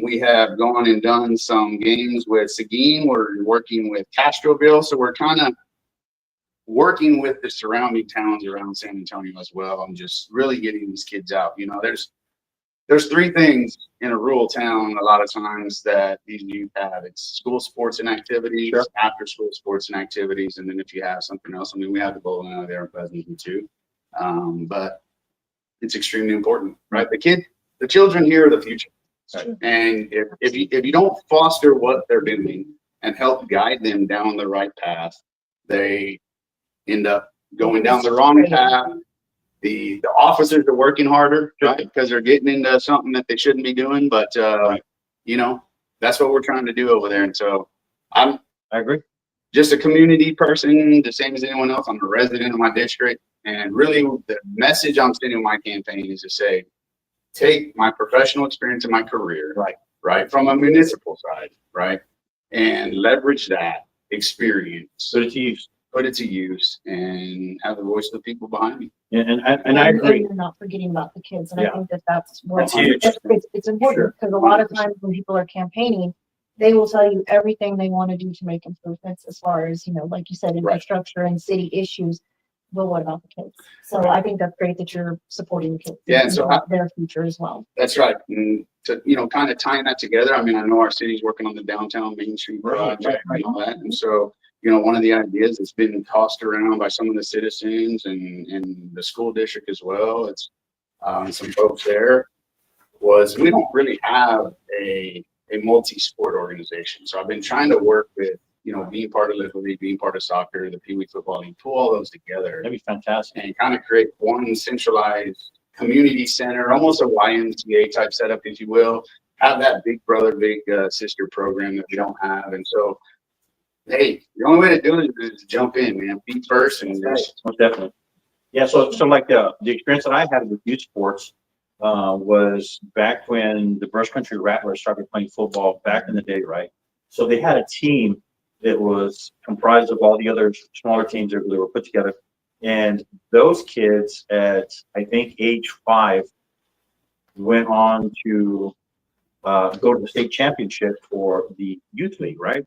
We have gone and done some games with Seguin. We're working with Castroville. So we're kind of working with the surrounding towns around San Antonio as well, and just really getting these kids out. You know, there's 3 things in a rural town a lot of times that these youth have. It's school sports and activities, after school sports and activities, and then if you have something else, I mean, we have the bowling out there in Pleasanton too. But it's extremely important, right? The children here are the future. Right? And if you don't foster what they're doing and help guide them down the right path, they end up going down the wrong path. The officers are working harder, right? Because they're getting into something that they shouldn't be doing. But you know, that's what we're trying to do over there. And so I'm I agree. just a community person, the same as anyone else. I'm a resident of my district. And really the message I'm sending in my campaign is to say, take my professional experience in my career, right, from a municipal side, right, and leverage that experience, put it to use, and have the voice of the people behind me. And I agree. You're not forgetting about the kids. And Yeah. I think that that's what That's huge. it's important because a lot of times when people are campaigning, they will tell you everything they want to do to make improvements as far as, like you said, infrastructure and city issues. But what about the kids? So I think that's great that you're supporting the kids. Yeah, and so their future as well. That's right. And to, kind of tying that together, I mean, I know our city's working on the downtown Main Street project and all that. And so, one of the ideas that's been tossed around by some of the citizens and the school district as well, it's some folks there, was we don't really have a multi-sport organization. So I've been trying to work with, being part of Little League, being part of soccer, the Pee Wee Football League, pull all those together. That'd be fantastic. And kind of create one centralized community center, almost a YMCA type setup, if you will. Have that big brother, big sister program that we don't have. And so, hey, the only way to do it is to jump in, man. Be first and just. Most definitely. Yeah. So like the experience that I had with youth sports was back when the Brush Country Rattlers started playing football back in the day, right? So they had a team that was comprised of all the other smaller teams that were put together. And those kids at, I think, age 5 went on to go to the state championship for the youth league, right?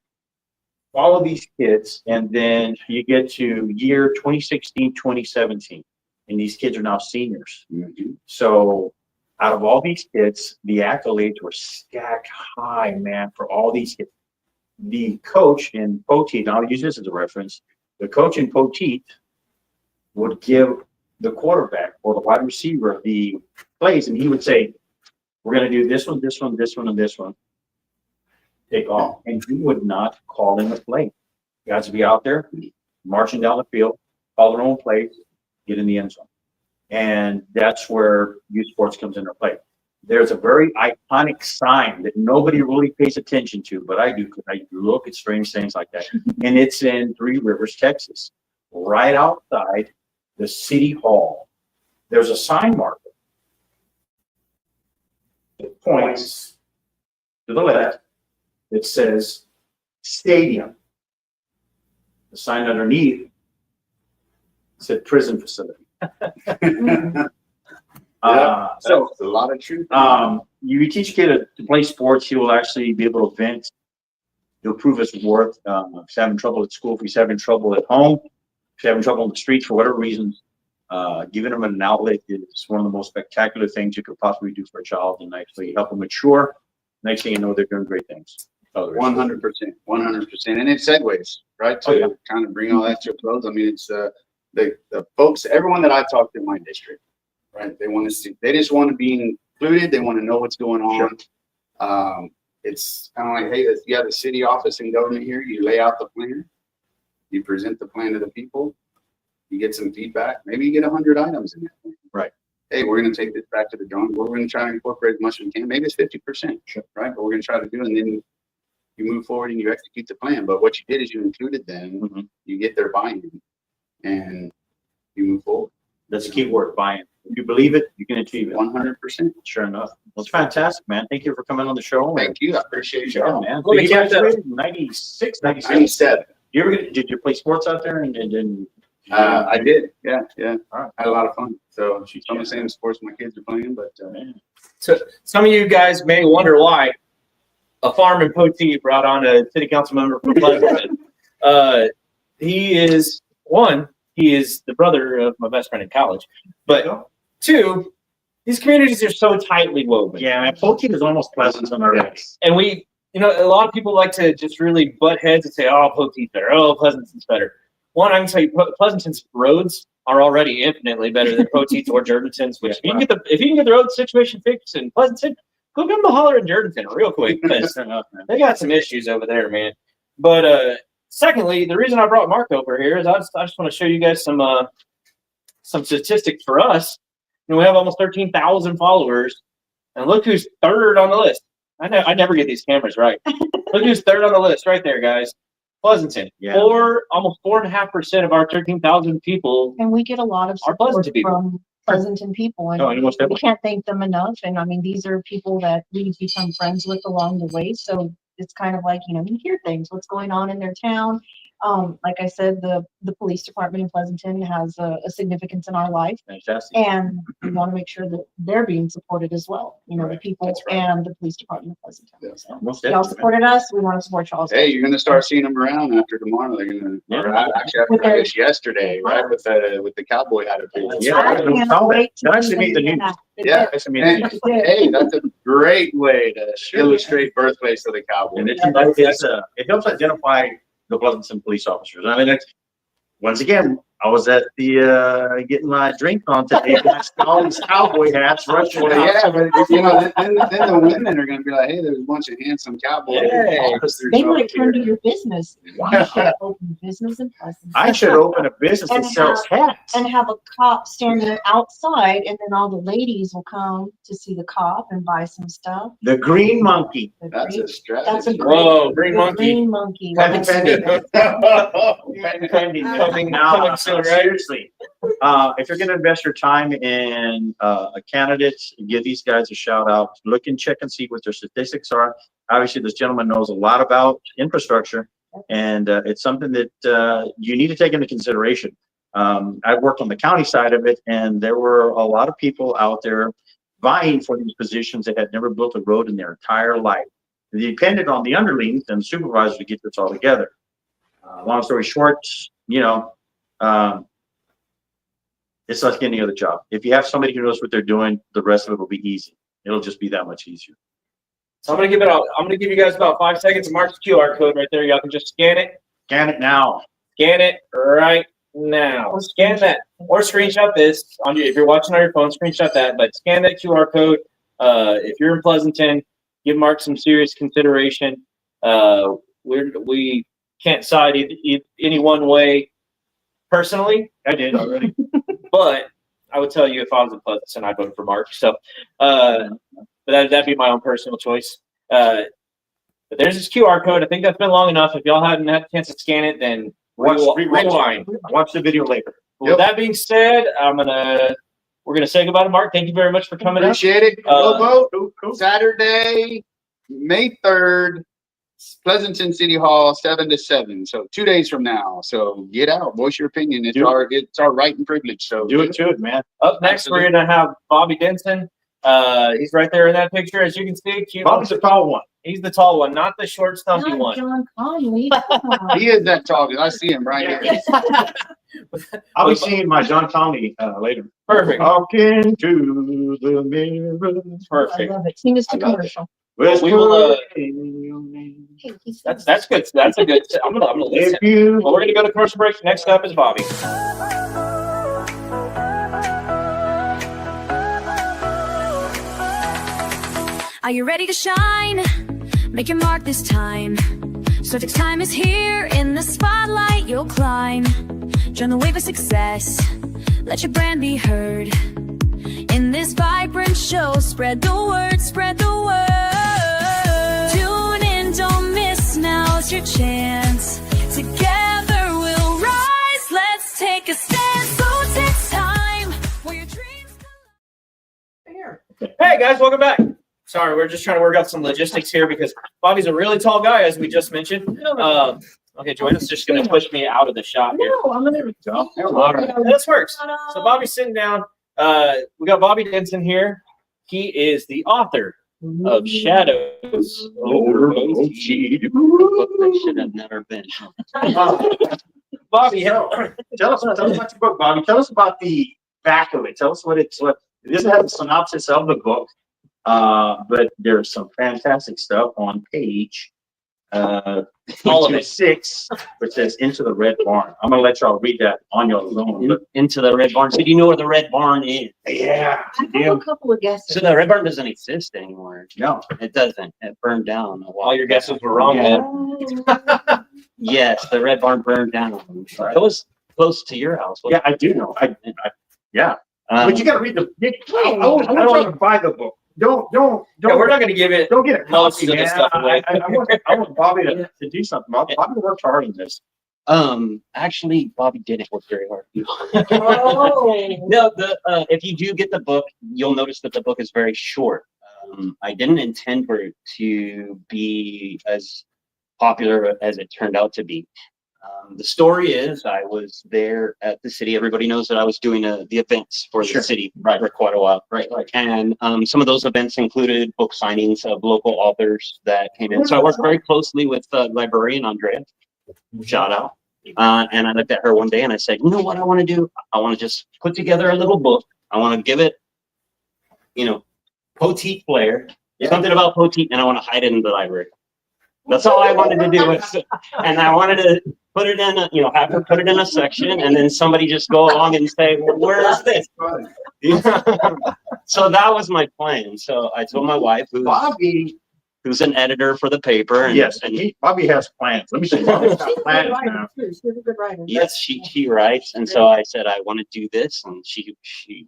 All of these kids, and then you get to year 2016, 2017, and these kids are now seniors. Mhm. So out of all these kids, the accolades were stacked high, man, for all these kids. The coach in Poteet, and I'll use this as a reference, the coach in Poteet would give the quarterback or the wide receiver the plays, and he would say, we're going to do this one, this one, this one, and this one. Take off. And he would not call in the play. You guys would be out there marching down the field, call their own plays, get in the end zone. And that's where youth sports comes into play. There's a very iconic sign that nobody really pays attention to, but I do because I look at strange things like that. And it's in Three Rivers, Texas, right outside the city hall. There's a sign marker that points to the left. It says stadium. The sign underneath said prison facility. So that's a lot of truth. You teach a kid to play sports, he will actually be able to vent. He'll prove his worth. If he's having trouble at school, if he's having trouble at home, if he's having trouble on the streets for whatever reason, giving him an outlet is one of the most spectacular things you could possibly do for a child and actually help them mature. Next thing you know, they're doing great things. 100%, 100%. And it segues, right? To kind of bring all that to a close. I mean, it's the folks, everyone that I talked to in my district, right? They want to see, they just want to be included. They want to know what's going on. Sure. It's kind of like, hey, you have a city office in government here. You lay out the plan. You present the plan to the people. You get some feedback. Maybe you get 100 items in that plan. Right. Hey, we're going to take this back to the drawing board. We're going to try and incorporate as much as we can. Maybe it's 50%, sure, right? But we're going to try to do it, and then you move forward and you execute the plan. But what you did is you included them. Mm-hmm. You get their buy-in, and you move forward. That's the key word, buy-in. If you believe it, you can achieve it. 100%. Sure enough. Well, it's fantastic, man. Thank you for coming on the show. Thank you. I appreciate you. Yeah, man. Well, So you kept graduated in 96, 97. 97. Did you play sports out there? And I did. Yeah. All right. I had a lot of fun. So some of the same sports my kids are playing, but So some of you guys may wonder why a farm in Poteet brought on a city council member from Pleasanton. He is the brother of my best friend in college, but 2, these communities are so tightly woven. yeah, man, Poteet is almost Pleasanton already. And we, a lot of people like to just really butt heads and say, oh, Poteet's better. Oh, Pleasanton's better. One, I can tell you, Pleasanton's roads are already infinitely better than Poteet's or Jourdanson's. Which if you can get the road situation fixed in Pleasanton, go give them a holler in Jourdanston real quick because they got some issues over there, man. But secondly, the reason I brought Mark over here is I just want to show you guys some statistics for us. We have almost 13,000 followers, and look who's 3rd on the list. I never get these cameras right. Look who's third on the list right there, guys. Pleasanton. Yeah. Almost 4.5% of our 13,000 people. And we get a lot of Our support Pleasanton people. from Pleasanton people, and Oh, and most we definitely. can't thank them enough. And I mean, these are people that we've become friends with along the way. So it's kind of like, you hear things, what's going on in their town. Like I said, the police department in Pleasanton has a significance in our life, Fantastic. and we want to make sure that they're being supported as well. The Right, people that's right. and the police department of Pleasanton. Yeah. So Most y'all definitely. supported us, we want to support y'all. as well. Hey, you're gonna start seeing them around after tomorrow. They're gonna, or actually, With after their- this yesterday, right? With the cowboy hat. Yeah, I I can't saw that. wait to That see actually made the them news. back. It Yeah. did. Actually made the news. It did. Hey, that's a great way to illustrate birthplace of the cowboy. And it helps identify the Pleasanton police officers. I mean, once again, I was at the getting my drink on today. All these cowboy hats rushing Well, out. yeah, but then the women are gonna be like, hey, there's a bunch of handsome cowboy Hey. officers. They over might turn to here. your business. You should open a business in Pleasanton. I should open a business that And sells hats. And have a cop standing outside, and then all the ladies will come to see the cop and buy some stuff. The green monkey. The That's green- a strategy. That's a Whoa, green the monkey. Green monkey. Patent pending. Coming Now, soon, right? seriously, if you're going to invest your time in a candidate, give these guys a shout out. Look and check and see what their statistics are. Obviously, this gentleman knows a lot about infrastructure, and it's something that you need to take into consideration. I worked on the county side of it, and there were a lot of people out there vying for these positions that had never built a road in their entire life. They depended on the underlings and the supervisor to get this all together. Long story short, it's like any other job. If you have somebody who knows what they're doing, the rest of it will be easy. It'll just be that much easier. So I'm gonna give you guys about 5 seconds to mark the QR code right there. Y'all can just scan it. Scan it now. Scan it right now. Scan that or screenshot this on you. If you're watching on your phone, screenshot that. But scan that QR code. If you're in Pleasanton, give Mark some serious consideration. We can't side any one way. Personally, I did already. but I would tell you if I was in Pleasanton, I'd vote for Mark. So, but that'd be my own personal choice. But there's this QR code. I think that's been long enough. If y'all hadn't had a chance to scan it, then rewind. Watch the video later. With that being said, we're gonna say goodbye to Mark. Thank you very much for coming up. Appreciate it. Go vote. Cool. Saturday, May 3rd, Pleasanton City Hall, 7 to 7. So 2 days from now. So get out, voice your opinion. It's our right and privilege. So Do it to it, man. Up next, we're gonna have Bobby Desnson. He's right there in that picture, as you can see. Cute. Bobby's the tall one. He's the tall one, not the short, stumpy Not one. John Conley. he is that tall. I see him right here. I'll be seeing my John Conley later. Perfect. Talking to the mirror. I Perfect. love it. Sing us to I love it. commercial. We will, Hey, he's- That's good. That's a good. I'm gonna listen. If you Well, we're gonna go to commercial break. Next up is Bobby. Are you ready to shine? Make your mark this time. SoTex time is here. In the spotlight you'll climb. Join the wave of success. Let your brand be heard. In this vibrant show, spread the word, spread the word. Tune in, don't miss, now's your chance. Together we'll rise, let's take a stand. SoTex time, where your dreams Hey guys, welcome back. Sorry, we're just trying to work out some logistics here because Bobby's a really tall guy, as we just mentioned. Okay, Joanna's just gonna push me out of the shot here. No, I'm gonna. All right. This works. So Bobby's sitting down. We got Bobby Desnson here. He is the author of Shadows. Should have never been. Bobby, Tell us about your book, Bobby. Tell us about the back of it. Tell us what it doesn't have a synopsis of the book, but there's some fantastic stuff on page all of it. 6, which says "Into the Red Barn." I'm gonna let y'all read that on your own. But Into the Red Barn. So do you know where the Red Barn is? yeah, I have a couple of guesses. So the Red Barn doesn't exist anymore. no, It doesn't. It burned down a while. All your guesses were wrong, man. Oh, Yes, the Red Barn burned down. Right. It was close to your house. yeah, I do know. Yeah, but you gotta read the. I don't want to buy the book. don't, Yeah, we're not gonna give it don't get a most copy, of the man. stuff away. I want Bobby to do something. Bobby worked hard on this. Actually, Bobby didn't work very hard. Oh. No, if you do get the book, you'll notice that the book is very short. I didn't intend for it to be as popular as it turned out to be. The story is I was there at the city. Everybody knows that I was doing the events for the city for quite a while. Right. And some of those events included book signings of local authors that came in. So I worked very closely with librarian Andrea. Shout out. And I looked at her one day and I said, you know what I want to do? I want to just put together a little book. I want to give it, Poteet flair, something about Poteet, and I want to hide it in the library. That's all I wanted to do. And I wanted to put it in, have her put it in a section, and then somebody just go along and say, well, where is this? So that was my plan. So I told my wife, who's an editor for the paper. And, Yes, Bobby has plans. Let me see. Bobby's got She's a good plans writer now. too. She's a good writer. yes, she writes. And so I said, I want to do this. And she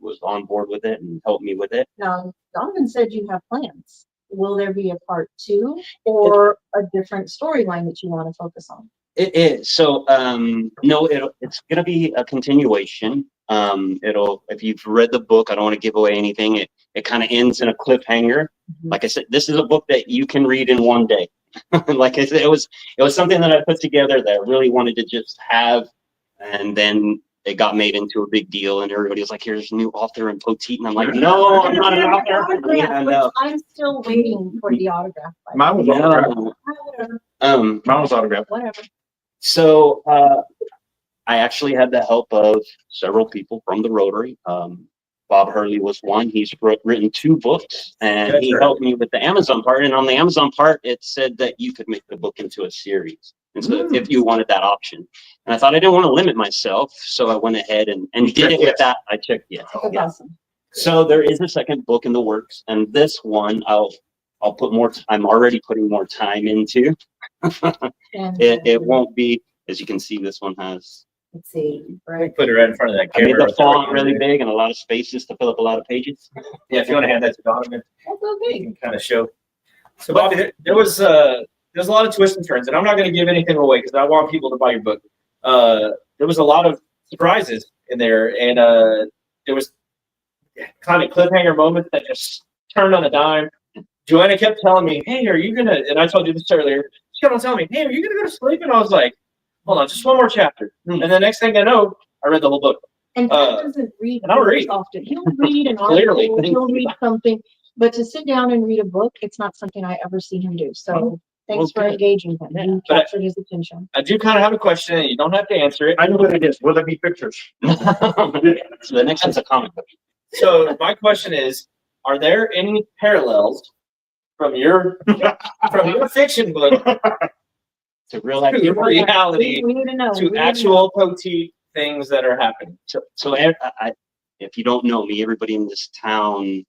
was on board with it and helped me with it. Now, Donovan said you have plans. Will there be a part 2 or a different storyline that you want to focus on? It is. So, no, it's going to be a continuation. If you've read the book, I don't want to give away anything. It kind of ends in a cliffhanger. Like I said, this is a book that you can read in one day. Like I said, it was something that I put together that I really wanted to just have. And then it got made into a big deal and everybody was like, here's a new author in Poteet. And I'm like, no, I'm not an author. Yeah, no. I'm still waiting for the autograph. Mine was autographed. No. Mine was autographed. Whatever. So I actually had the help of several people from the Rotary. Bob Hurley was one. He's written 2 books, and he helped me with the Amazon part. And on the Amazon part, it said that you could make the book into a series. And so if you wanted that option. And I thought I didn't want to limit myself, so I went ahead and did it with that. I checked yes. That's awesome. So there is a second book in the works, and this one I'll put more. I'm already putting more time into. It won't be, as you can see, this one has. Let's see. Right. Put it right in front of that I made camera. the font really big and a lot of spaces to fill up a lot of pages. Yeah, if you want to hand that to Donovan, That's you okay. can kind of show. So Bobby, there's a lot of twists and turns, and I'm not going to give anything away because I want people to buy your book. There was a lot of surprises in there, and there was kind of cliffhanger moments that just turned on a dime. Joanna kept telling me, "Hey, are you gonna?" And I told you this earlier. She kept on telling me, "Hey, are you gonna go to sleep?" And I was like, "Hold on, just one more chapter." And the next thing I know, I read the whole book. And Pat doesn't read and I don't read. often. He'll read an Clearly. article, he'll read something, but to sit down and read a book, it's not something I ever see him do. So thanks for good. engaging him. Yeah. You But captured his attention. I do kind of have a question, and you don't have to answer it. I know what it is. Will there be pictures? So the next one's a comic book. So my question is, are there any parallels from your fiction book To real life. to reality We need to know. We to need actual Poteet things that are happening? So if you don't know me, everybody in this town,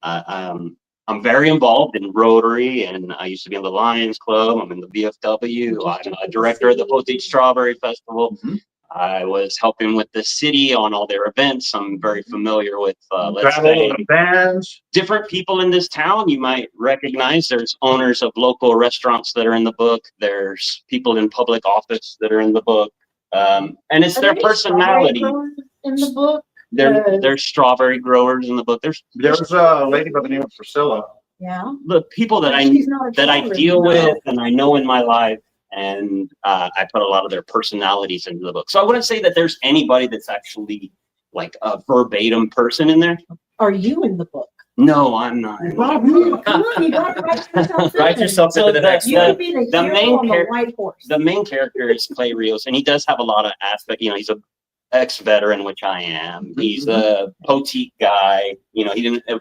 I'm very involved in Rotary, and I used to be in the Lions Club. I'm in the VFW. I'm a director of the Poteet Strawberry Festival. I was helping with the city on all their events. I'm very familiar with, let's say, bands. different people in this town you might recognize. There's owners of local restaurants that are in the book. There's people in public office that are in the book. And it's Are their there any personality. strawberry growers in the book? There's strawberry growers in the book. There's a lady by the name of Priscilla. Yeah. the people that She's not a that I strawberry deal grower. with and I know in my life. And I put a lot of their personalities into the book. So I wouldn't say that there's anybody that's actually like a verbatim person in there. Are you in the book? No, I'm not. Come on, you gotta write yourself in Write there. yourself So into the next You step. could be the the hero main on the char- white horse. The main character is Clay Rios, and he does have a lot of aspect. He's a ex-veteran, which I am. He's a Poteet guy. He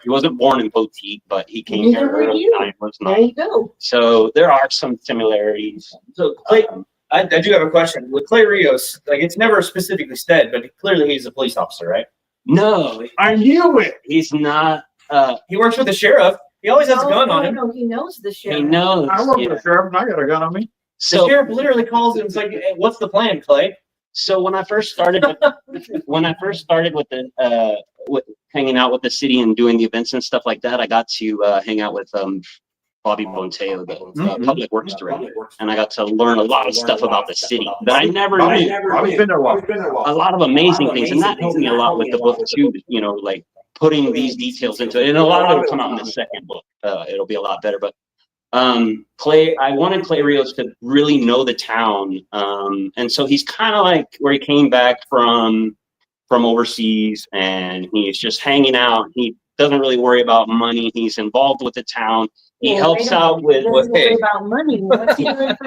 wasn't born in Poteet, but he came Neither here were early. you. I was There not. you go. So there are some similarities. So Clay, I do have a question. With Clay Rios, like it's never specifically said, but clearly he's a police officer, right? No, I knew it. he's not. He works with the sheriff. He always has a gun on him. No, he knows the sheriff. He knows. I work yeah. with the sheriff and I got a gun on me. The So sheriff literally calls him. It's like, "Hey, what's the plan, Clay?" So when I first started with the hanging out with the city and doing the events and stuff like that, I got to hang out with Bobby Bonteo, the public works director, and I got to learn a lot of stuff about the city that I never knew. Bobby's been there a while. A lot of amazing things, and that helped me a lot with the book too. You know, like putting these details into it, and a lot of it will come out in the second book. It'll be a lot better, but Clay, I wanted Clay Rios to really know the town, and so he's kind of like where he came back from overseas, and he's just hanging out. He doesn't really worry about money. He's involved with the town. He helps out with what worry about money. What's he doing for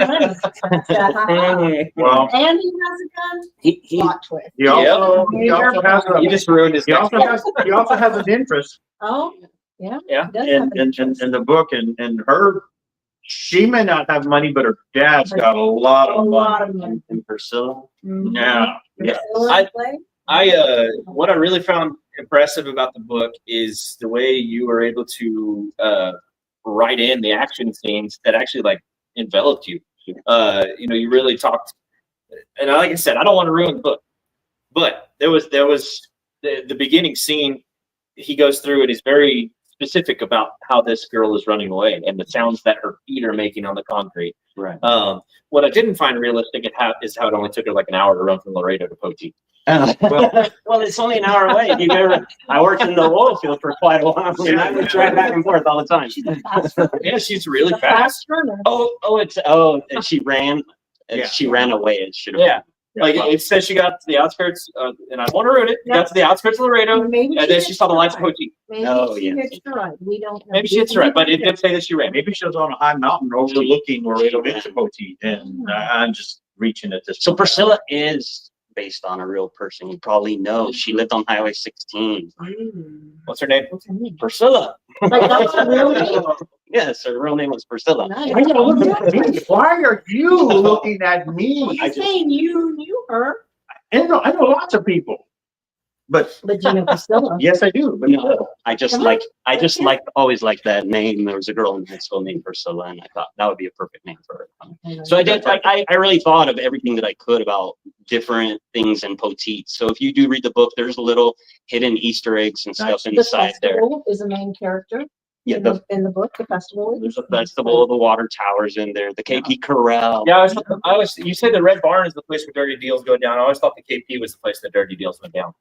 money? Well, And he has a gun. he Plot twist. he also has You just ruined his. he also has an interest Oh, yeah. Yeah. he does have in an interest. the book, and she may not have money, but her dad's got a lot A of lot money. of money. in Priscilla. Mhm. Yeah. Yeah. Priscilla Clay? What I really found impressive about the book is the way you were able to write in the action scenes that actually like enveloped you. You know, you really talked, and like I said, I don't want to ruin the book, but there was the beginning scene. He goes through and he's very specific about how this girl is running away and the sounds that her feet are making on the concrete. Right. What I didn't find realistic is how it only took her like an hour to run from Laredo to Poteet. Well, it's only an hour away. If you've ever, I worked in the oil field for quite a while, and I would drive back and forth all the time. She's a fast runner. Yeah, she's really A fast. runner. And she ran. Yeah. She ran away. It should have. Yeah. Like it says she got to the outskirts, and I want to ruin it. Got to the outskirts of Laredo, Maybe and then she saw the lights of Poteet. Maybe Oh, she yeah. hitched a ride. We don't know. Maybe she hits right, but it did say that she ran. Maybe she was on a high mountain overlooking Laredo into Poteet, and I'm just reaching at this. So point. Priscilla is based on a real person. You probably know. She lived on Highway 16. What's her name? What's her name? Priscilla. Like, that's her real name? Yes, her real name was Priscilla. Nice. Why are you looking at me? Why are you looking at me? He's saying you knew her, I know lots of people, but but you know Priscilla. yes, I do. But No, I just always liked that name. There was a girl in high school named Priscilla, and I thought that would be a perfect name for her. So I really thought of everything that I could about different things in Poteet. So if you do read the book, there's little hidden Easter eggs and stuff The inside there. festival is a main character Yeah, in the book. The festival. there's a festival, the water towers in there, the KP Corral. Yeah, you say the Red Barn is the place where dirty deals go down. I always thought the KP was the place that dirty deals went down.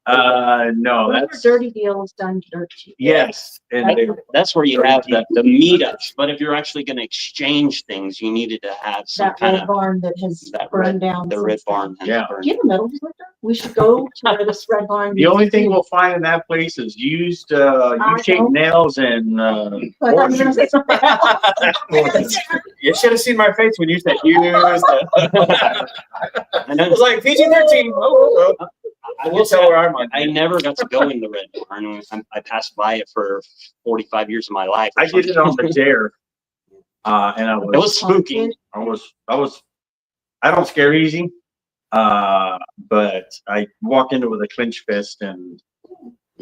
no, Whenever that's dirty deals done dirt cheap. yes, and Right. That's where you have the meetups. But if you're actually going to exchange things, you needed to have some That kind red of barn that has that burned down. the since Red then. Barn. has Yeah. burned. Do you have a metal detector? We should go to where this red barn. the only used to thing be. we'll find in that place is used know. U-shaped nails and But I'm gonna say something else. You should have seen my face when you said use. I I know. was like PG-13. I will tell where I'm on. I never got to go in the Red Barn. I passed by it for 45 years of my life. or I did it on the something. dare, and I It was spooky. I don't scare easy, but I walked into it with a clenched fist, and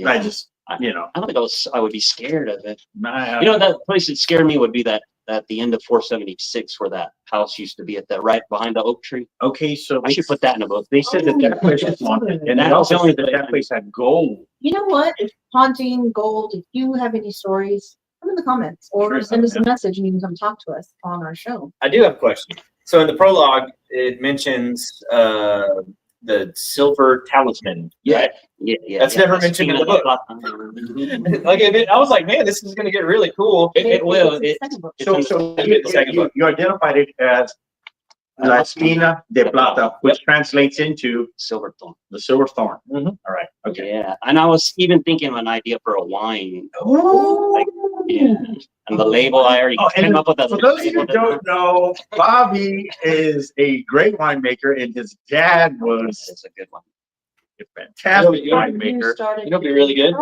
I just, I don't think I would be scared of it. I, You know, that place that scared me would be that at the end of 476 where that house used to be at that right behind the oak tree. okay, so I should put that in a book. they said that place was haunted, and they That's also the only said that thing. that place had gold. You know what? If haunting, gold, if you have any stories, put them in the comments or Sure, send us a yeah. message and you can come talk to us on our show. I do have a question. So in the prologue, it mentions the silver talisman. Yeah. Yeah. That's never mentioned in the book. I was like, man, this is going to get really cool. It will. It's the second book. So the second book. you identified it as La Espina de Plata, which translates into Silverthorn. the silver thorn. Mhm. All right. Okay. Yeah. And I was even thinking of an idea for a wine. Oh, Like, yeah. And the label, I already and came up with that. for those of you who don't know, Bobby is a great winemaker, and his dad was It's a good one. a fantastic You winemaker. You know, be really good.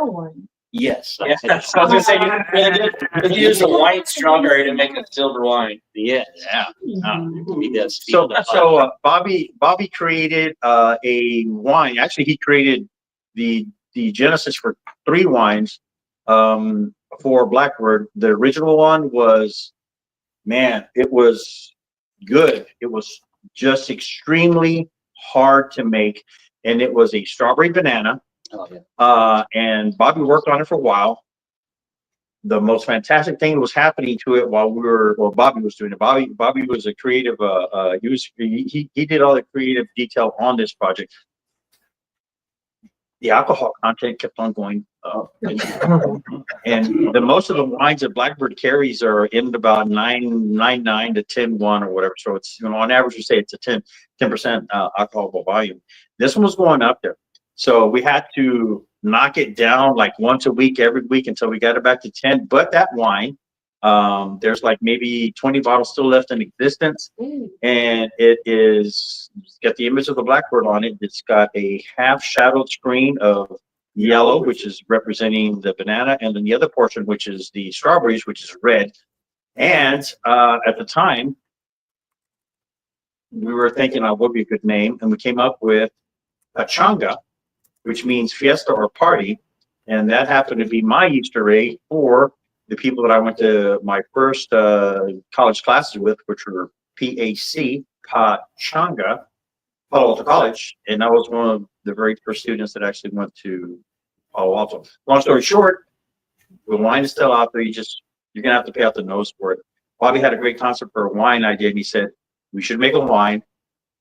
Yes. Yeah, I was gonna say you really good. If you use a white strawberry to make a silver wine. Yes. Yeah. Maybe that's So Bobby created a wine. Actually, he created the genesis for 3 wines for Blackbird. The original one was, man, it was good. It was just extremely hard to make, and it was a strawberry banana, Oh, yeah. And Bobby worked on it for a while. The most fantastic thing was happening to it while Bobby was doing it. Bobby was a creative, he did all the creative detail on this project. The alcohol content kept on going up. And most of the wines that Blackbird carries are in about 9.99 to 10.1 or whatever. So it's, on average, we say it's a 10% alcohol volume. This one was going up there. So we had to knock it down like once a week, every week until we got it back to 10. But that wine, there's like maybe 20 bottles still left in existence. And it's got the image of the Blackbird on it. It's got a half shadowed screen of yellow, which is representing the banana, and then the other portion, which is the strawberries, which is red. And at the time, we were thinking what would be a good name, and we came up with Pachanga, which means fiesta or party. And that happened to be my Easter egg for the people that I went to my first college classes with, which were PAC, Pachanga, Palo Alto College. And I was one of the very first students that actually went to Palo Alto. Long story short, the wine is still out there. You're going to have to pay out the nose for it. Bobby had a great concept for a wine idea, and he said, we should make a wine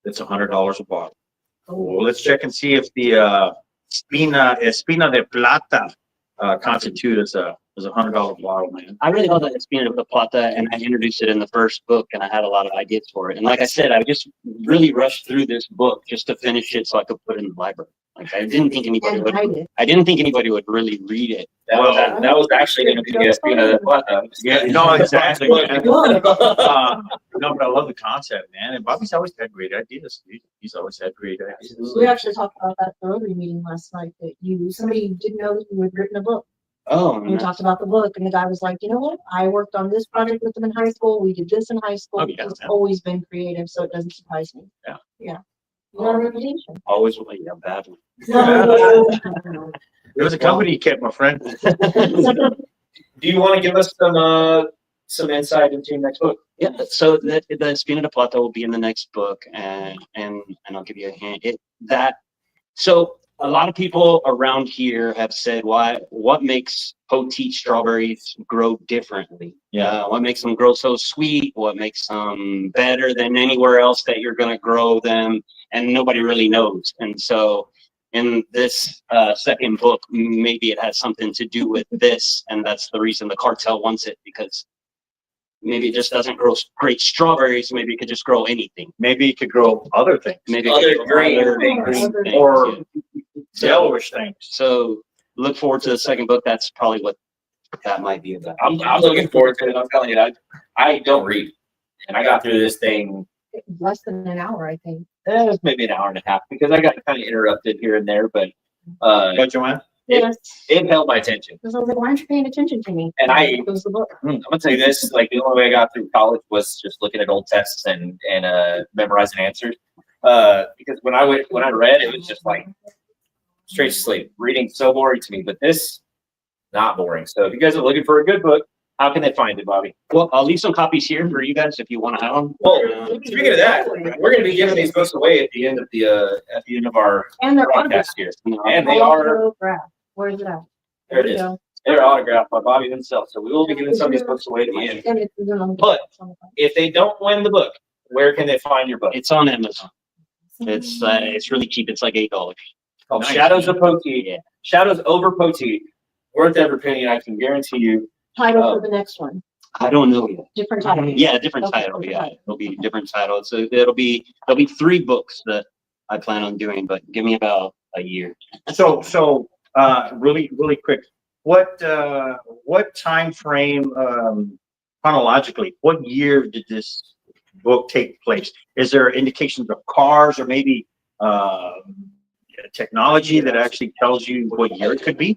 that's $100 a bottle. Well, let's check and see if the Espina de Plata constitute as a $100 bottle, man. I really love that Espina de Plata, and I introduced it in the first book, and I had a lot of ideas for it. And like I said, I just really rushed through this book just to finish it so I could put it in the library. Like I didn't think anybody would really read it. That was actually going to be the Espina de Plata. Yeah, no, exactly. No, but I love the concept, man. And Bobby's always had great ideas. He's always had great ideas. We actually talked about that at the Rotary meeting last night, that somebody didn't know that you had written a book. Oh, And we talked about the book, and the guy was like, you know what? I worked on this project with them in high school. We did this in high school. Oh, yeah, It's yeah. always been creative, so it doesn't surprise me. Yeah. Yeah. You got a reputation. always badly. There was a company you kept, my friend. Do you want to give us some insight into your next book? Yeah, so the Espina de Plata will be in the next book, and I'll give you a hint. So a lot of people around here have said, what makes poteet strawberries grow differently? Yeah. What makes them grow so sweet? What makes them better than anywhere else that you're going to grow them? And nobody really knows. And so in this second book, maybe it has something to do with this. And that's the reason the cartel wants it, because maybe it just doesn't grow great strawberries. Maybe it could just grow anything. Maybe it could grow other things. Maybe Other it could grow green other things. green things, Or yeah. yellowish things. So look forward to the second book. That's probably what that might be about. I'm looking forward to it. I'm telling you, I don't read, and I got through this thing Less than an hour, I think. it was maybe an hour and a half because I got kind of interrupted here and there, but But Joanne? Yes. it held my attention. Because I was like, why aren't you paying attention to me? And It was the book. I'm gonna tell you this: like the only way I got through college was just looking at old tests and memorizing answers. Because when I read, it was just like straight to sleep. Reading so boring to me, but this not boring. So if you guys are looking for a good book, how can they find it, Bobby? Well, I'll leave some copies here for you guys if you want to have them. Well, speaking of that, we're going to be giving these books away at the end of our And they're broadcast here, and they all are autographed. Where's it at? there. It is. They're autographed by Bobby himself, so we will be giving some of these books away at the end. And it's on the- But if they don't win the book, where can they find your book? It's on Amazon. It's really cheap. It's like $8. Called Nice. Shadows of Poteet. Yeah. Shadows over Poteet. Worth every penny. I can guarantee you. Title for the next one. I don't know yet. Different title. Yeah, different Okay, title. okay. Yeah, it'll be different title. So there'll be 3 books that I plan on doing, but give me about a year. So really quick, what time frame chronologically, what year did this book take place? Is there indications of cars or maybe technology that actually tells you what year it could be?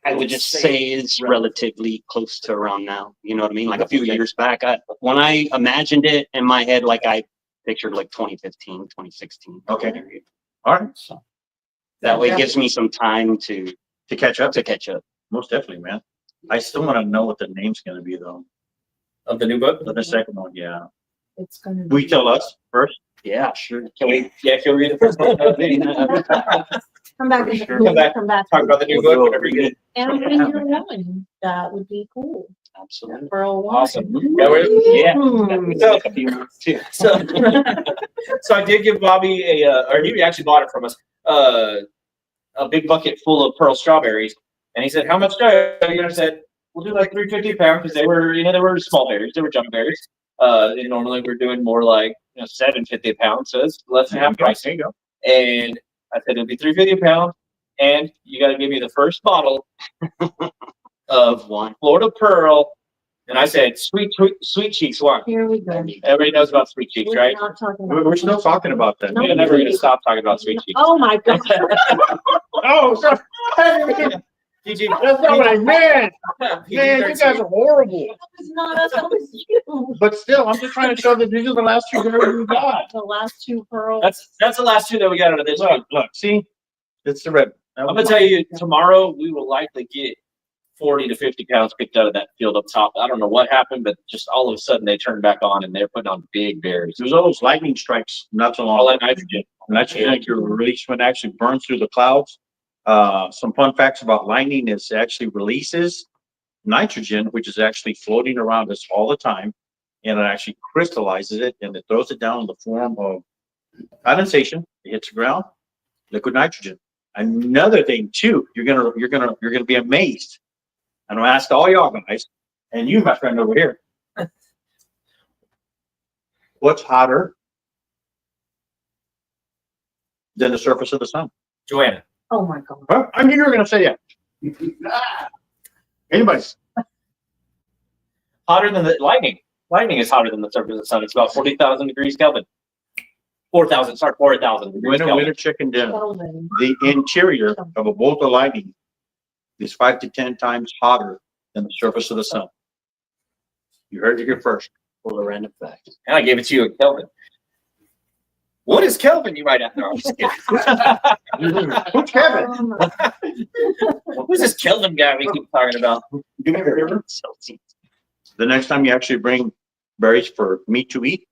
I would just say it's relatively close to around now. You know what I mean? Like a few years back, when I imagined it in my head, like I pictured like 2015, 2016. Okay. All right. So that way it gives me some time to To catch up. Most definitely, man. I still want to know what the name's going to be though. Of the new book? For the second one, yeah. It's gonna Will you tell us first? Yeah, sure. Can we read the first book? Come back in the Sure. Come back, come back. talk about the new book whenever you get. And when you're one, that would be cool. Absolutely. For a while. Awesome. Yeah, Yeah. Hmm. So- A few months too. So, so I did give Bobby or he actually bought it from us, a big bucket full of pearl strawberries. And he said, how much do I said, we'll do like 350 a pound because they were, they were small berries. They were jumbo berries. And normally we're doing more like, 750 a pound. So it's less than half price. There you go. And I said, it'll be 350 a pound. And you got to give me the first bottle of One. Florida Pearl. And I said, sweet cheeks one. Here we go. Everybody knows about sweet cheeks, We're right? not talking We're about. still talking about that. We're never going to stop talking about sweet cheeks. Oh my God. Oh, sorry. PG, That's not what I meant. PG Man, you guys are horrible. That was not us, that was you. But still, I'm just trying to show that these are the last two berries we got. The last two pearls. That's the last two that we got out of this one. Look, see? It's the red. I'm gonna tell you, tomorrow we will likely get 40 to 50 pounds picked out of that field up top. I don't know what happened, but just all of a sudden they turned back on and they're putting on big berries. There's those lightning strikes not so long All ago. that nitrogen. Nitrogen actually released when it actually burns through the clouds. Some fun facts about lightning is it actually releases nitrogen, which is actually floating around us all the time, and it actually crystallizes it and it throws it down in the form of condensation. It hits the ground, liquid nitrogen. Another thing too, you're gonna be amazed. And I'll ask all y'all guys, and you, my friend over here, what's hotter than the surface of the sun? Joanna. Oh my God. Huh? I knew you were gonna say that. Anybody? Hotter than the lightning. Lightning is hotter than the surface of the sun. It's about 40,000 degrees Kelvin. 4,000 degrees Winter Kelvin. chicken dinner. Kelvin. The interior of a bolt of lightning is 5 to 10 times hotter than the surface of the sun. You heard it here first. Full of random facts. And I gave it to you in Kelvin. What is Kelvin? You might have to know. I'm just kidding. Who's Kevin? Who's this Kelvin guy we keep talking about? The next time you actually bring berries for me to eat,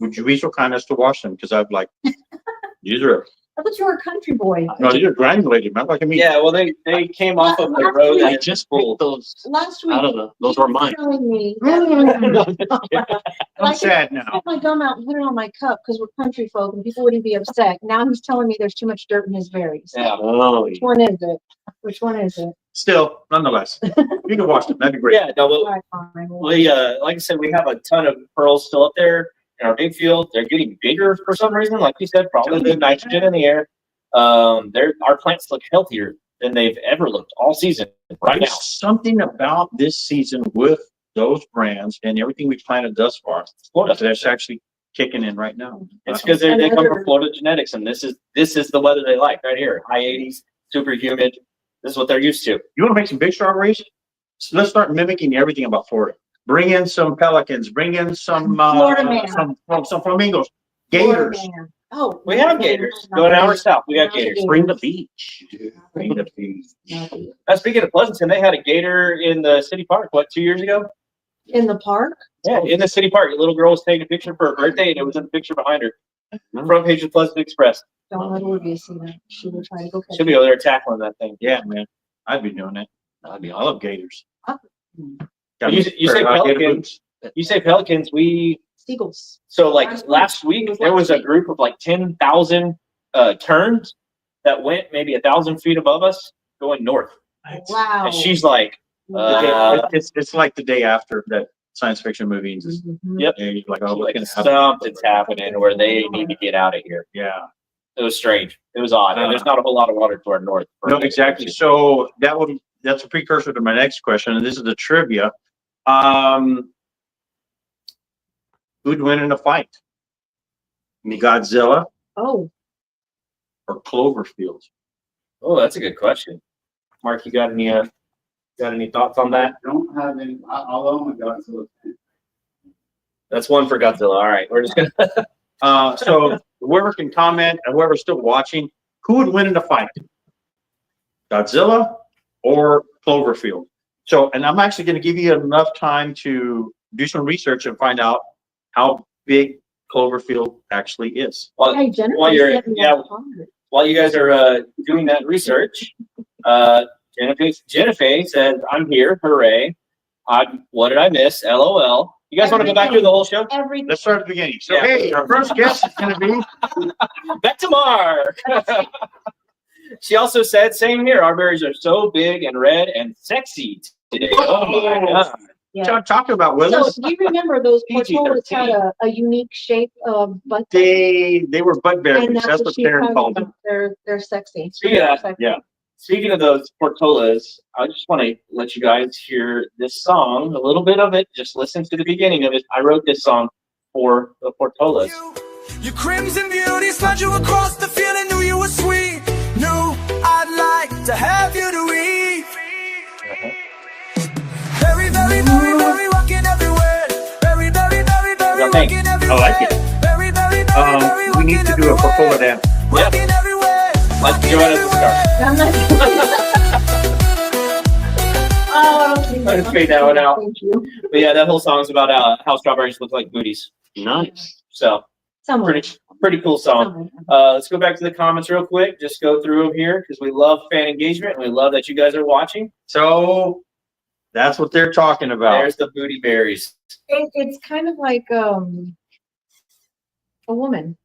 would you be so kind as to wash them? Because I'd like, these are, I thought you were a country boy. no, these are granulated, man. Like I mean, Yeah, well, they came off of the road. I and just full. picked those Last week. out of those were mine. Telling me I'm Like- sad now. put my gum out and put it on my cup because we're country folk and people wouldn't be upset. Now he's telling me there's too much dirt in his berries. Yeah. Oh, Which one is it? Which one is it? Still, nonetheless, you can wash them. That'd be great. Yeah, no, All right, fine. we like I said, we have a ton of pearls still up there in our big field. They're getting bigger for some reason, like you said, probably the nitrogen in the air. Our plants look healthier than they've ever looked all season right now. There's something about this season with those brands and everything we've planted thus far that's actually kicking in right now. It's because they come from Florida genetics, and this is the weather they like right here. High 80s, super humid. This is what they're used to. You want to make some big strawberries? So let's start mimicking everything about Florida. Bring in some pelicans. Bring in some Florida man. some flamingos, Florida gators. man. Oh. We have gators. Go an hour south. We got gators. Bring the beach. Bring the bees. Speaking of Pleasanton, they had a gator in the city park. What, 2 years ago? In the park? Yeah, in the city park. A little girl was taking a picture for her birthday, and it was in the picture behind her. Front page of Pleasant Express. Don't let Olivia see that. She will try to go catch She'll be over there tackling that thing. Yeah, man. I'd be doing that. I love gators. Got You me say pair of gator pelicans. boots. You say pelicans. Seagulls. So like last week, there was a group of like 10,000 terns that went maybe 1,000 feet above us going north. Wow. And she's like, It's like the day after that science fiction movie. Mhm. Yep. And you're like, oh, like what's gonna happen? something's happening where they need to get out of here. Yeah. It was strange. It was odd. And there's not a whole lot of water to our north. No, exactly. So that's a precursor to my next question, and this is the trivia. Who'd win in a fight? Godzilla Oh, or Cloverfield? Oh, that's a good question. Mark, you got any thoughts on that? Don't have any, I'll only got to. That's one for Godzilla. All right, we're just gonna. So whoever can comment and whoever's still watching, who would win in a fight? Godzilla or Cloverfield? So, and I'm actually going to give you enough time to do some research and find out how big Cloverfield actually is. While, hey, Jennifer. while you're sent me yeah, that card. while you guys are doing that research, Jennifer says, "I'm here, hooray! What did I miss? LOL." You guys want to go back through the whole show? Everything. Let's start at the beginning. So, Yeah. hey, our first guest is going to be Back to Mark. She also said, "Same here. Our berries are so big and red and sexy today." Oh my god! Yeah. talk about So Willis. do you remember those portfolios had PG-13. a unique shape of butt? They were butt berries. And That's what she's Karen talking called them. about. They're sexy. Yeah, Sexy. yeah. Speaking of those portolas, I just want to let you guys hear this song, a little bit of it. Just listen to the beginning of it. I wrote this song for the portolas. Your crimson beauty slid you across the field and knew you were sweet. Knew I'd like to have you to eat. Very, very, very, very rocking everywhere. Very, very, very, very What y'all think? rocking everywhere. I like it. Very, very, very, very We need to do a portola dance. rocking everywhere. Let's go out of the start. I'm not. Oh, Let's fade that one out. Thank you. But yeah, that whole song's about how strawberries look like booties. Nice. So Someone. pretty cool song. Let's go back to the comments real quick. Just go through them here because we love fan engagement and we love that you guys are watching. So that's what they're talking about. There's the booty berries. It's kind of like a woman.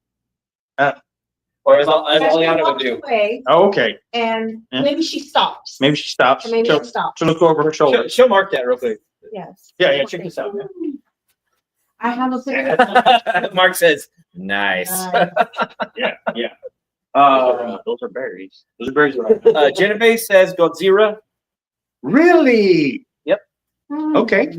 Or as Aliana would do. Way, Oh, okay. and Yeah. maybe she stops. Maybe she stops Or maybe to, she stops. to look over her shoulder. She'll mark that real quick. Yes. Yeah, check this out. I have a picture. Mark says, "Nice." Yeah. Those are berries. Those are berries. Genevieve says Godzilla. Really? Hmm. Okay.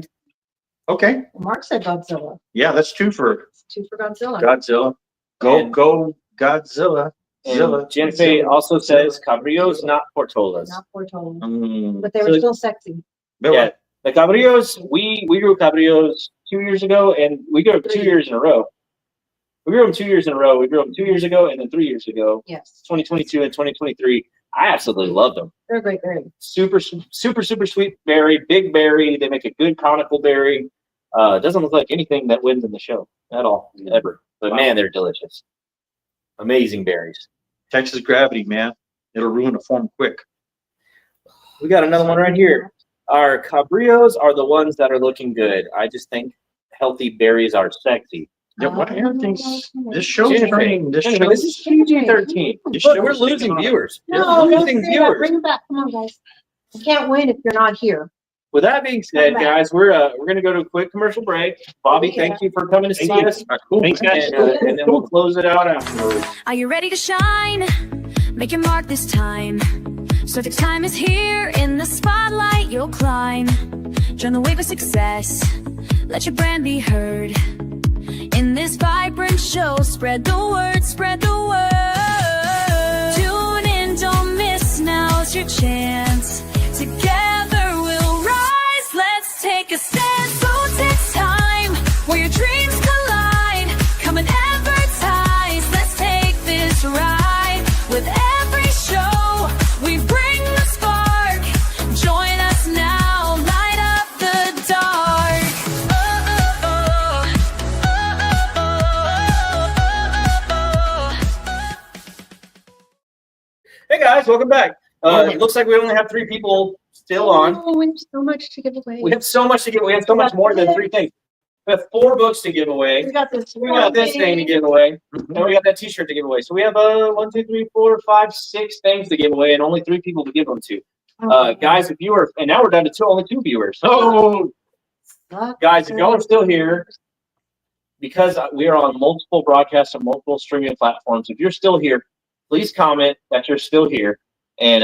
Okay. Mark said Godzilla. Yeah, that's two for It's 2 for Godzilla. Godzilla. And- Go Godzilla. Zilla. And Genevieve also says Cabrillos, not Portolas. Not foretold, Mm. but they were So- still sexy. Yeah, the Cabrillos, we grew Cabrillos 2 years ago, and we grew them 2 years in a row. We grew them 2 years in a row. We grew them 2 years ago, and then 3 years ago, Yes, 2022 and 2023. I absolutely love them. they're a great berry. Super sweet berry, big berry. They make a good conical berry. It doesn't look like anything that wins in the show at all, ever. But man, they're delicious. Amazing berries. Texas gravity, man. It'll ruin a form quick. We got another one right here. Our Cabrillos are the ones that are looking good. I just think healthy berries are sexy. Yeah, what everything's this show's Jennifer, turning. This Anyway, this show's is PG-13. This Look, show we're is taking losing off. viewers. No, We're don't losing say that. viewers. Bring it back. Come on, guys. You can't win if you're not here. With that being said, guys, we're gonna go to a quick commercial break. Bobby, thank you for coming to see us. Cool. Thanks, guys. And then we'll close it out afterwards. Are you ready to shine? Make your mark this time. SoTex time is here. In the spotlight, you'll climb. Join the wave of success. Let your brand be heard. In this vibrant show, spread the word, spread the word. Tune in, don't miss, now's your chance. Together we'll rise, let's take a stand. SoTex time, where your dreams collide. Come and advertise, let's take this ride. With every show, we bring the spark. Join us now, light up the dark. Hey guys, welcome back. It looks like we only have 3 people still on. Oh, we have so much to give away. We have so much to give. We have so much more than 3 things. We have 4 books to give away. We got this. We got this thing to give away, and we got that T-shirt to give away. So we have 1, 2, 3, 4, 5, 6 things to give away, and only 3 people to give them to. Guys, if you are, and now we're down to only 2 viewers. Oh, guys, if y'all are still here, because we are on multiple broadcasts and multiple streaming platforms, if you're still here, please comment that you're still here, and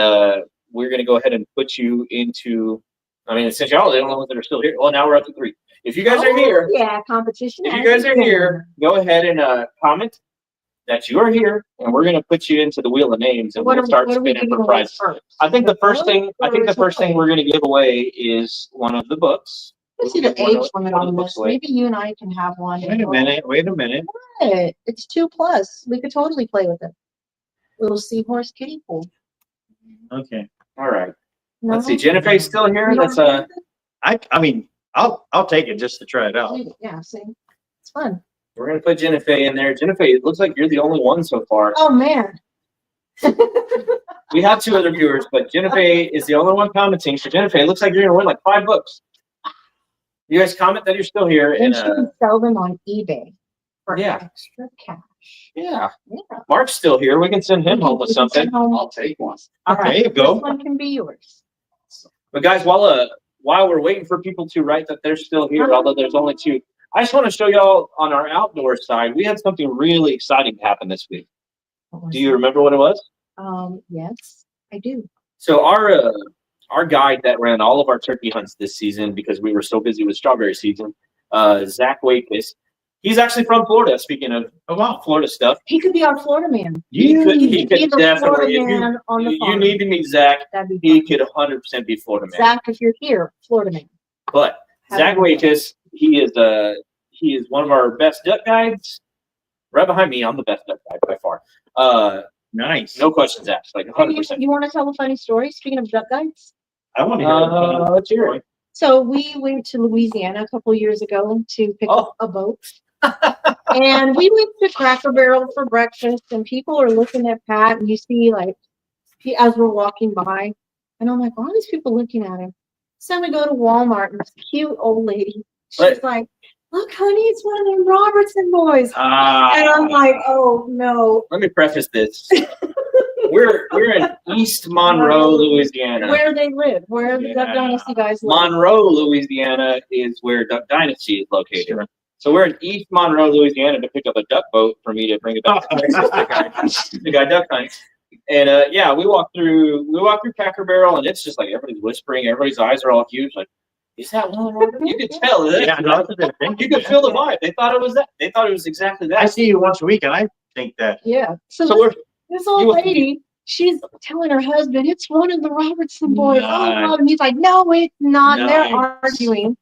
we're going to go ahead and put you into. I mean, since y'all are the only ones that are still here. Well, now we're up to 3. If you guys are here, Yeah, competition. if you guys are here, go ahead and comment that you are here, and we're gonna put you into the wheel of names, and we'll start spinning for prizes. I think the first thing we're gonna give away is one of the books. Let's see the One of- age limit one of on the this. books away. Maybe you and I can have one. Wait a minute. Wait a minute. What? It's 2+. We could totally play with it. Little seahorse kiddie pool. Okay. All right. No? Let's see. Jennifer's still here. You don't That's wanna play I mean, I'll take it just to try it out. with it? Yeah, see, it's fun. we're gonna put Jennifer in there. Jennifer, it looks like you're the only one so far. Oh man, We have 2 other viewers, but Jennifer is the only one commenting. So Jennifer, it looks like you're gonna win like 5 books. You guys comment that you're still here, Then and she can sell them on eBay for Yeah. extra cash. yeah, Yeah. Mark's still here. We can send him home with We can send something. home- I'll take one. All There right, you go. this one can be yours. But guys, while we're waiting for people to write that they're still here, although there's only 2, I just want to show y'all on our outdoor side, we had something really exciting happen this week. What was Do you it? remember what it was? Yes, I do. So our guide that ran all of our turkey hunts this season, because we were so busy with strawberry season, Zach Wakeis, he's actually from Florida. Speaking of Florida stuff, He could be our Florida man. he could be the definitely. Florida man on the You farm. need to meet Zach. That'd be He fun. could 100% be Florida man. Zach, if you're here, Florida man. But Have Zach him. Wakeis, he is one of our best duck guides. Right behind me, I'm the best duck guide by far. Nice. No questions asked, like 100%. You want to tell a funny story? Speaking of duck guides, I want to hear. Let's hear it. so we went to Louisiana a couple years ago to pick Oh. up a boat, and we went to Cracker Barrel for breakfast. And people are looking at Pat, and you see like as we're walking by, and I'm like, why are these people looking at him? So we go to Walmart, and this cute old lady, she's Right. like, "Look, honey, it's one of them Robertson boys." And I'm like, "Oh no." Let me preface this. We're in East Monroe, Louisiana. Where they live, where the Duck Yeah. Dynasty guys live. Monroe, Louisiana is where Duck Dynasty is located. Sure. So we're in East Monroe, Louisiana to pick up a duck boat for me to bring it back to the guy duck hunts. And yeah, we walk through Cracker Barrel, and it's just like everybody's whispering, everybody's eyes are all huge. Like, is that one? You could tell. Yeah, no, that's a good thing. You could feel the vibe. They thought it was that. They thought it was exactly I that. see you once a week, and I think that. Yeah. So So we're this old you- lady, she's telling her husband, it's one of the Robertson boys. Oh, Nice. God. And he's like, no, it's not. And they're Nice. arguing.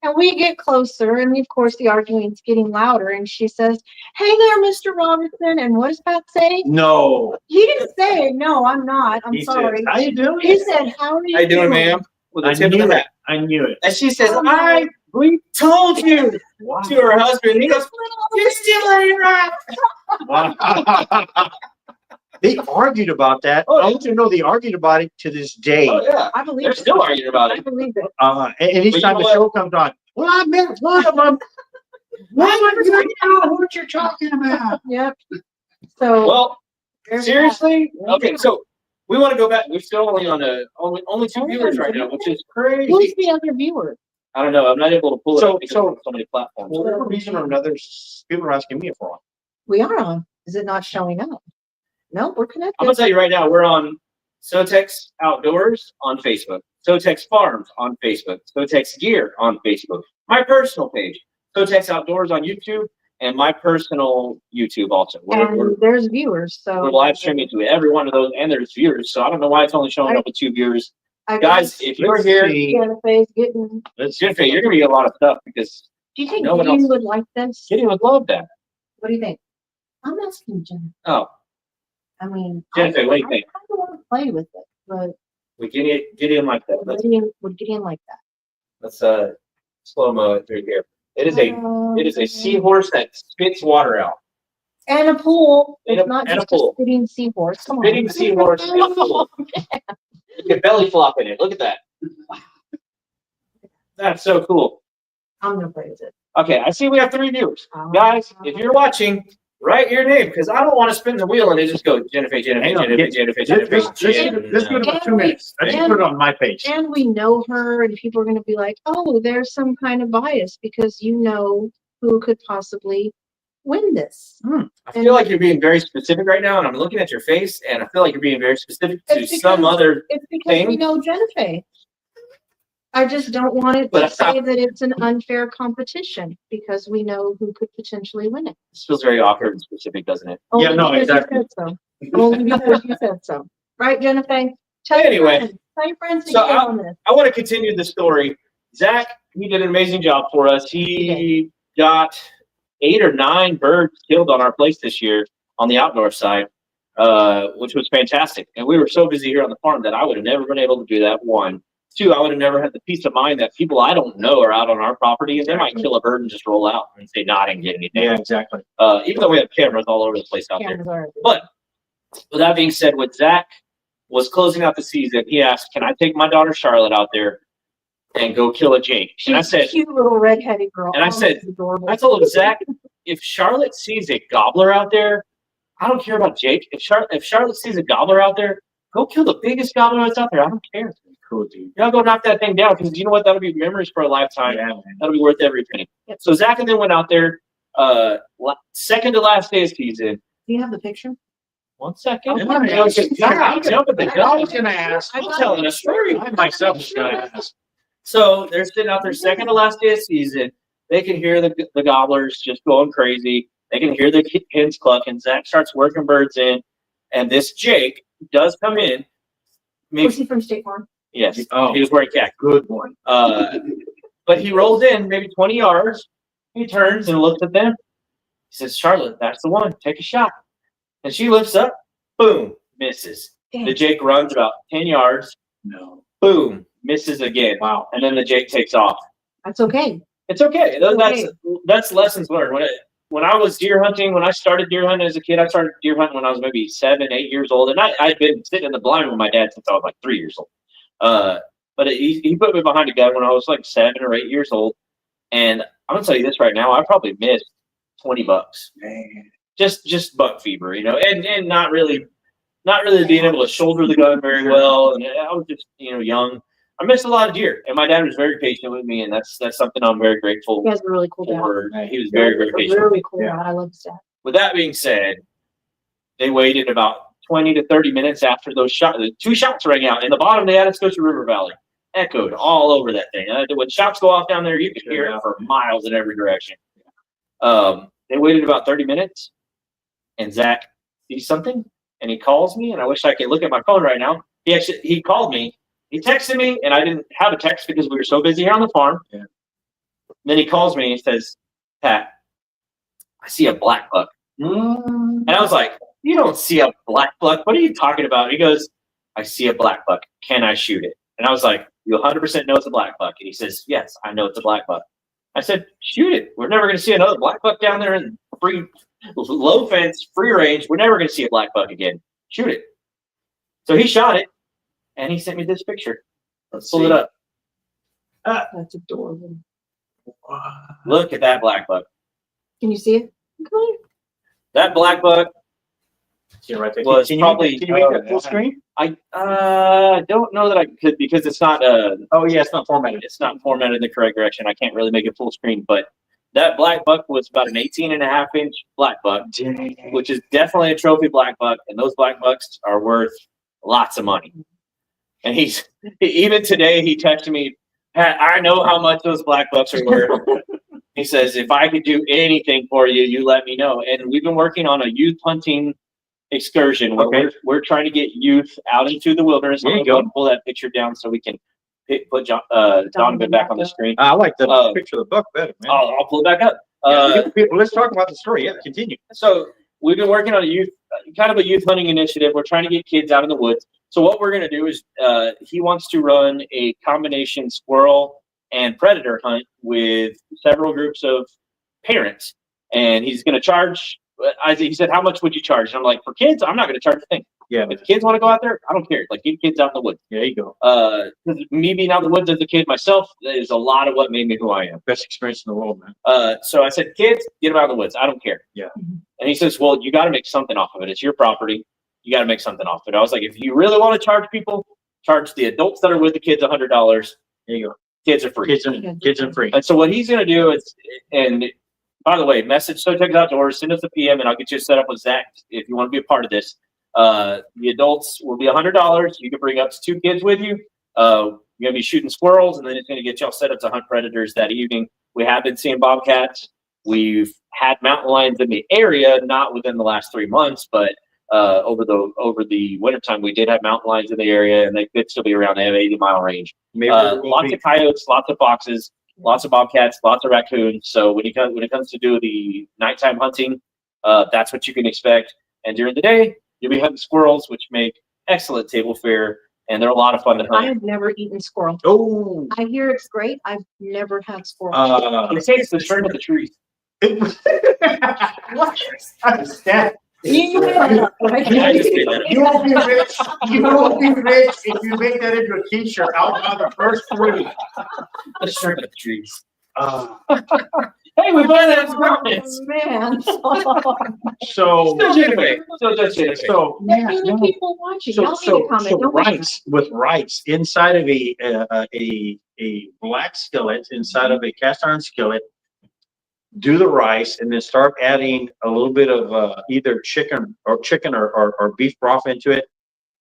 And we get closer, and of course, the arguing's getting louder. And she says, "Hey there, Mr. Robertson." And what does Pat say? No. He didn't say, "No, I'm not. I'm He sorry." said, "How you doing?" He said, "How are you how you doing, ma'am? With a I tip of knew the it. hat. I knew it. And she says, Oh, we told you to her husband. He goes, you're still on Wow. They argued about that. Oh, I want you to know they argued about it to this day. Oh yeah, I believe they're it. still arguing about I it. believe it. And each But you time know the what? show comes on, well, I met one of them. Why would you know what you're talking about? Yep. So Well, there's seriously? Okay, so we want to go back. We're still only on only 2 viewers right now, which is that. Who's crazy. the other viewer? I don't know. I'm not able to pull it So- up because so- of so many platforms. For whatever reason or another, people are asking me for one. We are on. Is it not showing up? No, we're connected. I'm gonna tell you right now, we're on SoTex Outdoors on Facebook, SoTex Farms on Facebook, SoTex Gear on Facebook, my personal page, SoTex Outdoors on YouTube, and my personal YouTube also. We're And there's viewers, so. we're live streaming to every one of those, and there's viewers. So I don't know why it's only showing up with 2 viewers. I Guys, guess if you're Let's here, see. Jennifer's getting, Let's Jennifer, you're gonna get a lot of stuff because do you think No one Gideon else- would like this? Gideon would love that. What do you think? I'm asking Jennifer. Oh, I mean. Jennifer, what do you think? I kind of want to play with it, but we Gideon like that. Let's would Gideon like that? slow-mo it through here. It is a seahorse that spits water out. And a pool. And It's a- not and a just pool. a spitting seahorse. Come on. Spitting seahorse and a pool. You can belly flop in it. Look at that. That's so cool. I'm gonna play with it. Okay, I see we have 3 viewers. Guys, if you're watching, write your name because I don't want to spin the wheel and it just go Jennifer, Jennifer, Hang on, Jennifer, get- Jennifer, Let's Jennifer. give it about 2 minutes. I just put it on my page. And we know her, and people are gonna be like, oh, there's some kind of bias because you know who could possibly win this. I feel like you're being very specific right now, and I'm looking at your face, and I feel like you're being very specific to It's some because- other. It's because we Thing. know Jennifer. I just don't want it to But- say that it's an unfair competition because we know who could potentially win it. This feels very awkward and specific, doesn't it? Yeah, Only no, because you exactly. said so. Only because you said so. Right, Jennifer? Tell your Anyway, friends. Tell your friends to so get on this. I want to continue the story. Zach, he did an amazing job for us. He got 8 or 9 birds killed on our place this year on the outdoor side, which was fantastic. And we were so busy here on the farm that I would have never been able to do that. 1. 2, I would have never had the peace of mind that people I don't know are out on our property and they might kill a bird and just roll out and say, no, I didn't get anything. Yeah, exactly. Even though we have cameras all over the place out there. Cameras are. But With that being said, when Zach was closing out the season, he asked, "Can I take my daughter Charlotte out there and go kill a Jake?" And I She's a said, cute little redheaded girl. and I Oh, said- she's adorable. I told him, "Zach, if Charlotte sees a gobbler out there, I don't care about Jake. If Charlotte sees a gobbler out there, go kill the biggest gobbler that's out there. I don't care. Cool, dude. Y'all go knock that thing down, because you know what? That'll be memories for a lifetime. Yeah, man. That'll be worth every penny." Yep. So Zach and then went out there, second to last day of season. Do you have the picture? 1 second. I was I'm gonna ask. telling a story. I myself was gonna ask. So they're sitting out there second to last day of season. They can hear the gobblers just going crazy. They can hear the hens clucking. Zach starts working birds in, and this Jake does come in. Was he from State Farm? Yes, Oh. he was wearing khaki. Good one. But he rolls in maybe 20 yards. He turns and looks at them. He says, "Charlotte, that's the one. Take a shot." And she lifts up. Boom, misses. Dang. The Jake runs about 10 yards. No. Boom, misses again. Wow. And then the Jake takes off. That's okay. It's okay. Okay. That's lessons learned. When I was deer hunting, when I started deer hunting as a kid, I started deer hunting when I was maybe 7, 8 years old, and I'd been sitting in the blind with my dad since I was like 3 years old. But he put me behind a gun when I was like 7 or 8 years old, and I'm gonna tell you this right now, I probably missed $20. Man. Just buck fever, and not really being able to shoulder the gun very well, and I was just young. I missed a lot of deer, and my dad was very patient with me, and that's something I'm very grateful He has a really cool dad. for. He was very, very patient. Really cool Yeah. dad. I love his dad. With that being said, they waited about 20 to 30 minutes after those shots. The 2 shots rang out in the bottom of the Atascosa River Valley, echoed all over that thing. When shots go off down there, you can hear it for miles in every direction. They waited about 30 minutes, and Zach sees something, and he calls me, and I wish I could look at my phone right now. He called me. He texted me, and I didn't have a text because we were so busy here on the farm. Yeah. Then he calls me and he says, "Pat, I see a black buck." And I was like, "You don't see a black buck? What are you talking about?" He goes, "I see a black buck. Can I shoot it?" And I was like, "You 100% know it's a black buck?" And he says, "Yes, I know it's a black buck." I said, "Shoot it. We're never going to see another black buck down there in free, low fence, free range. We're never going to see a black buck again. Shoot it." So he shot it, and he sent me this picture. Let's pull it up. That's adorable. Look at that black buck. Can you see it? Come on. That black buck See it right there. was Can probably. you make that full screen? I don't know that I could, because it's not Oh yeah, it's not formatted. it's not formatted in the correct direction. I can't really make it full screen, but that black buck was about an 18.5-inch black buck, Dang. which is definitely a trophy black buck, and those black bucks are worth lots of money. And even today he texted me, "Pat, I know how much those black bucks are worth." He says, "If I could do anything for you, you let me know." And we've been working on a youth hunting excursion where Okay. we're trying to get youth out into the wilderness. There I'm you gonna go. pull that picture down so we can put Donovan back on the screen. I like the Uh, picture of the buck better, man. I'll pull it back up. Let's talk about the story. Yeah, continue. So we've been working on a youth hunting initiative. We're trying to get kids out in the woods. So what we're going to do is he wants to run a combination squirrel and predator hunt with several groups of parents, and he's going to charge. He said, "How much would you charge?" And I'm like, "For kids, I'm not going to charge a thing. Yeah, If kids want to go out there, I don't care. Like, get kids out in the woods." there you go. 'Cause me being out in the woods as a kid myself is a lot of what made me who I am. Best experience in the world, man. So I said, "Kids, get them out in the woods. I don't care." Yeah. And he says, "Well, you got to make something off of it. It's your property. You got to make something off of it." I was like, "If you really want to charge people, charge the adults that are with the kids $100. There you go. Kids are free." Kids and free. And so what he's going to do is, and by the way, message SoTex Outdoors, send us a PM, and I'll get you set up with Zach if you want to be a part of this. The adults will be $100. You can bring up to 2 kids with you. You're going to be shooting squirrels, and then it's going to get y'all set up to hunt predators that evening. We have been seeing bobcats. We've had mountain lions in the area, not within the last 3 months, but over the wintertime, we did have mountain lions in the area, and they could still be around. They have 80-mile range. Maybe Lots of coyotes, lots of foxes, lots of bobcats, lots of raccoons. So when it comes to do the nighttime hunting, that's what you can expect. And during the day, you'll be hunting squirrels, which make excellent table fare, and they're a lot of fun to I hunt. have never eaten squirrel. Oh. I hear it's great. I've never had squirrel. They say it's the trim of the trees. What? Yeah. I just made that up. You won't be rich. You won't be rich if you make that into a t-shirt. Out on the first three. Let's start with the trees. Uh, Hey, we finally have some comments. Man. so, Still Jennifer. Still just Jennifer. so, There's really people watching. Y'all need to comment. so Don't be shy. rice with rice inside of a black skillet, inside of a cast iron skillet. Do the rice and then start adding a little bit of either chicken or beef broth into it.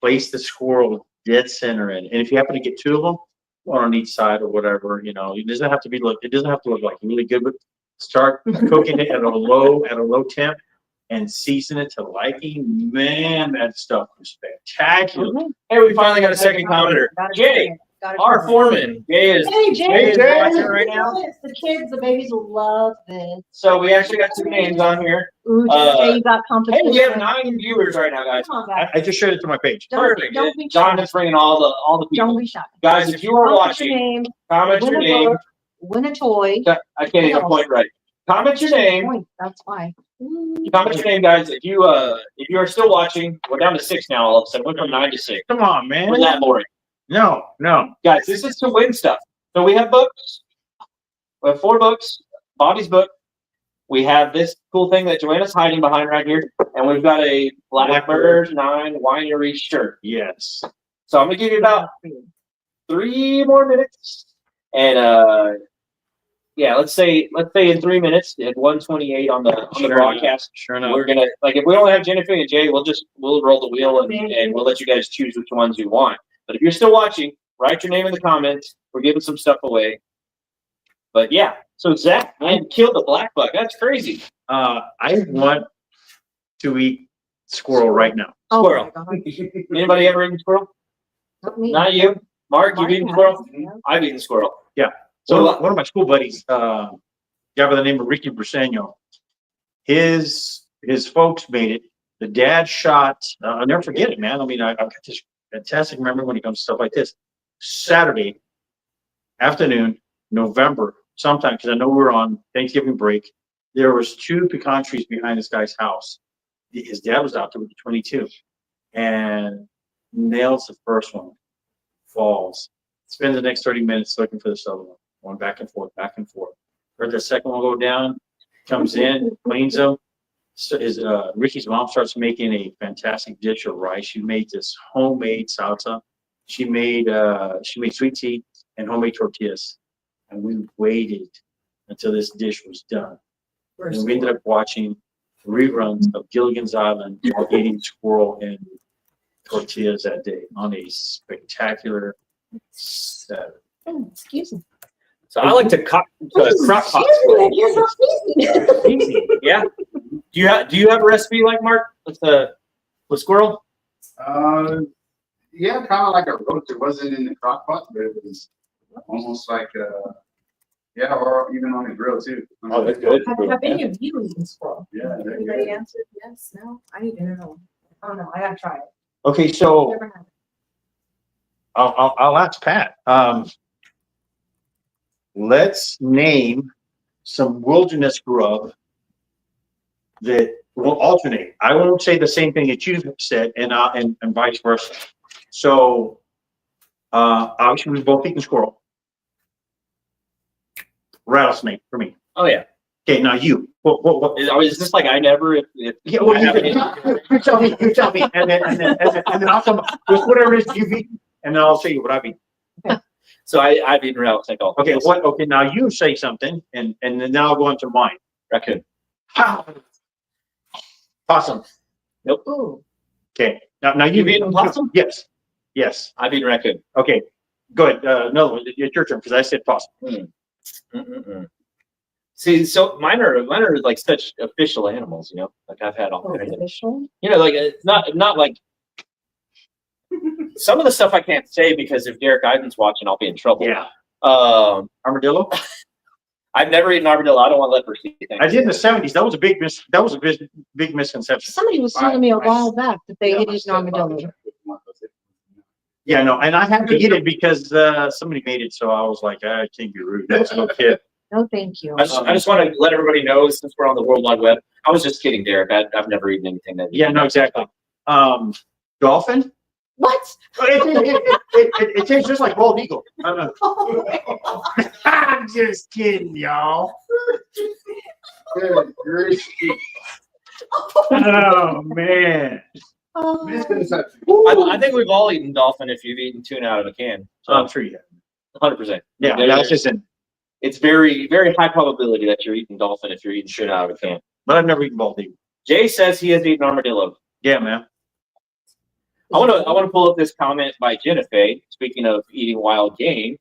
Place the squirrel dead center in, and if you happen to get two of them, one on each side or whatever, you know, it doesn't have to look like really good, but start cooking it at a low temp and season it to liking. Man, that stuff was spectacular. Hey, we finally got a second commenter. Jay, our foreman. Jay is Hey, Jay is Jay. watching right now. The kids, the babies will love this. So we actually got two names on here. Ooh, Jay, you got Hey, competition. we have 9 viewers right now, guys. Come on, guys. I just shared it to my page. Perfect. Don't be John shy. is bringing all the people. Don't be shy. Guys, if you are Comment watching, your name, comment win your a name. book, win a toy. I can't even point right. Comment your name. Point, that's why. Comment your name, guys. If you are still watching, we're down to 6 now. All of a sudden, we're from 9 to 6. Come on, man. We're that boring, No. guys. This is to win stuff. So we have books. We have 4 books. Bobby's book. We have this cool thing that Joanna's hiding behind right here, and we've got a Blackbird 9 winery shirt. Yes. So I'm gonna give you about 3 more minutes, and yeah, let's say in 3 minutes at 1:28 on the broadcast. Sure enough. We're gonna, like, if we only have Jennifer and Jay, we'll roll the wheel and we'll let you guys choose which ones you want. But if you're still watching, write your name in the comments. We're giving some stuff away. But yeah, so Zach, I killed a black buck. That's crazy. I want to eat squirrel right now. Oh, Squirrel. my God. Anybody ever eaten squirrel? Not me. Not you, Mark. You've eaten Mine squirrel. has, yeah. I've eaten squirrel. So one of my school buddies, guy by the name of Ricky Briseno, his folks made it. The dad shot. I'll never forget it, man. I mean, I've got this fantastic memory when it comes to stuff like this. Saturday afternoon, November, sometime, because I know we're on Thanksgiving break. There was 2 pecan trees behind this guy's house. His dad was out there with the 22 and nails the first one, falls. Spends the next 30 minutes looking for this other one, going back and forth, back and forth. Heard the second one go down, comes in, cleans them. So Ricky's mom starts making a fantastic dish of rice. She made this homemade salsa. She made sweet tea and homemade tortillas. And we waited until this dish was done. And we ended up watching reruns of Gilligan's Island while eating squirrel and tortillas that day on a spectacular Saturday. Excuse me. So I like to crock pot. You're so sneaky. Easy. Yeah. Do you have a recipe like Mark with squirrel? Yeah, kind of like a roast. It wasn't in the crock pot, but it was almost like yeah, or even on the grill too. Oh, that's good. Have any of you eaten squirrel? Yeah, they're Anybody good. answered yes, no? I don't know. I don't know. I gotta try it. Okay, so Never had it. I'll ask Pat. Let's name some wilderness grub that will alternate. I won't say the same thing that you've said, and vice versa. So, obviously, we've both eaten squirrel. Rattlesnake for me. Oh yeah. Okay, now you. What? Is this like I never? If Yeah, well, I haven't eaten- you tell me, and then I'll come with whatever it is you've eaten, and then I'll tell you what I've eaten. So I've eaten rattlesnake also. Okay, what? Okay, now you say something, and then now I'll go into mine. Raccoon. Possum. Nope. Ooh. Okay, now You've eaten possum? Yes. I've eaten raccoon. Okay, go ahead. No, it's your turn because I said possum. See, so mine are like such official animals, you know. Like I've had all Oh, kinds of, official? you know, like it's not like some of the stuff I can't say because if Derek Ivan's watching, I'll be in trouble. Yeah. Armadillo. I've never eaten armadillo. I don't want to let her see things. I did in the 70s. That was a big misconception. Somebody was telling me a while back that they had eaten armadillo. Yeah, no, and I had to eat it because somebody made it, so I was like, I can't be rude. That's a little kid. No, thank you. I just want to let everybody know, since we're on the World Wide Web, I was just kidding, Derek. I've never eaten anything that. Yeah, no, exactly. Dolphin? What? It tastes just like bald eagle. I'm just kidding, y'all. Good grief. Oh, man. I think we've all eaten dolphin if you've eaten tuna out of a can. So I'm sure you have. 100%. Yeah, There- that's just in. It's very, very high probability that you're eating dolphin if you're eating tuna out of a can. But I've never eaten bald eagle. Jay says he has eaten armadillo. Yeah, man. I want to pull up this comment by Jennifer. Speaking of eating wild game,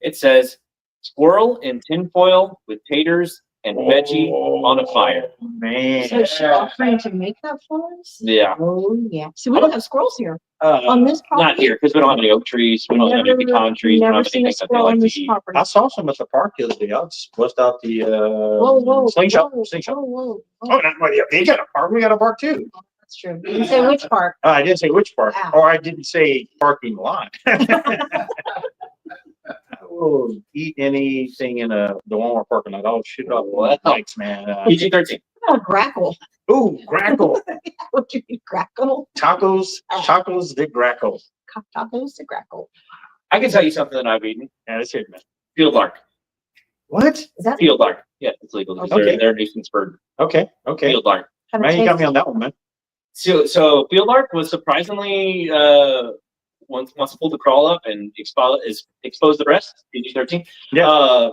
it says squirrel in tinfoil with taters and veggie on a fire. Man. So is she offering to make that for us? Yeah, Oh, yeah. So we don't have squirrels here Uh, on this property. not here because we don't have any oak trees. We don't have any pecan trees. We don't Never have seen a anything that they squirrel on like to this eat. property. I saw some at the park the other day. I just bust out the Whoa, slingshot. whoa, Slingshot. whoa. Oh, not, well, yeah, they got a park. We got a park too. That's true. You didn't say which part. I didn't say which park, Wow. or I didn't say parking lot. I will eat anything in the Walmart parking lot. I'll shoot it off Wow. the lights, man. PG-13. Oh, grackle. Ooh, grackle. What do you mean, grackle? Tacos, the grackle. Tacos to grackle. I can tell you something that I've eaten. Yeah, that's it, man. Field lark. What? Is that? Field lark. Yeah, it's legal. Because Okay. they're a nuisance bird. Okay, okay. Field lark. How Man, to you got me taste? on that one, man. So field lark was surprisingly once pulled the crawl up and expose the breast. PG-13. Yeah.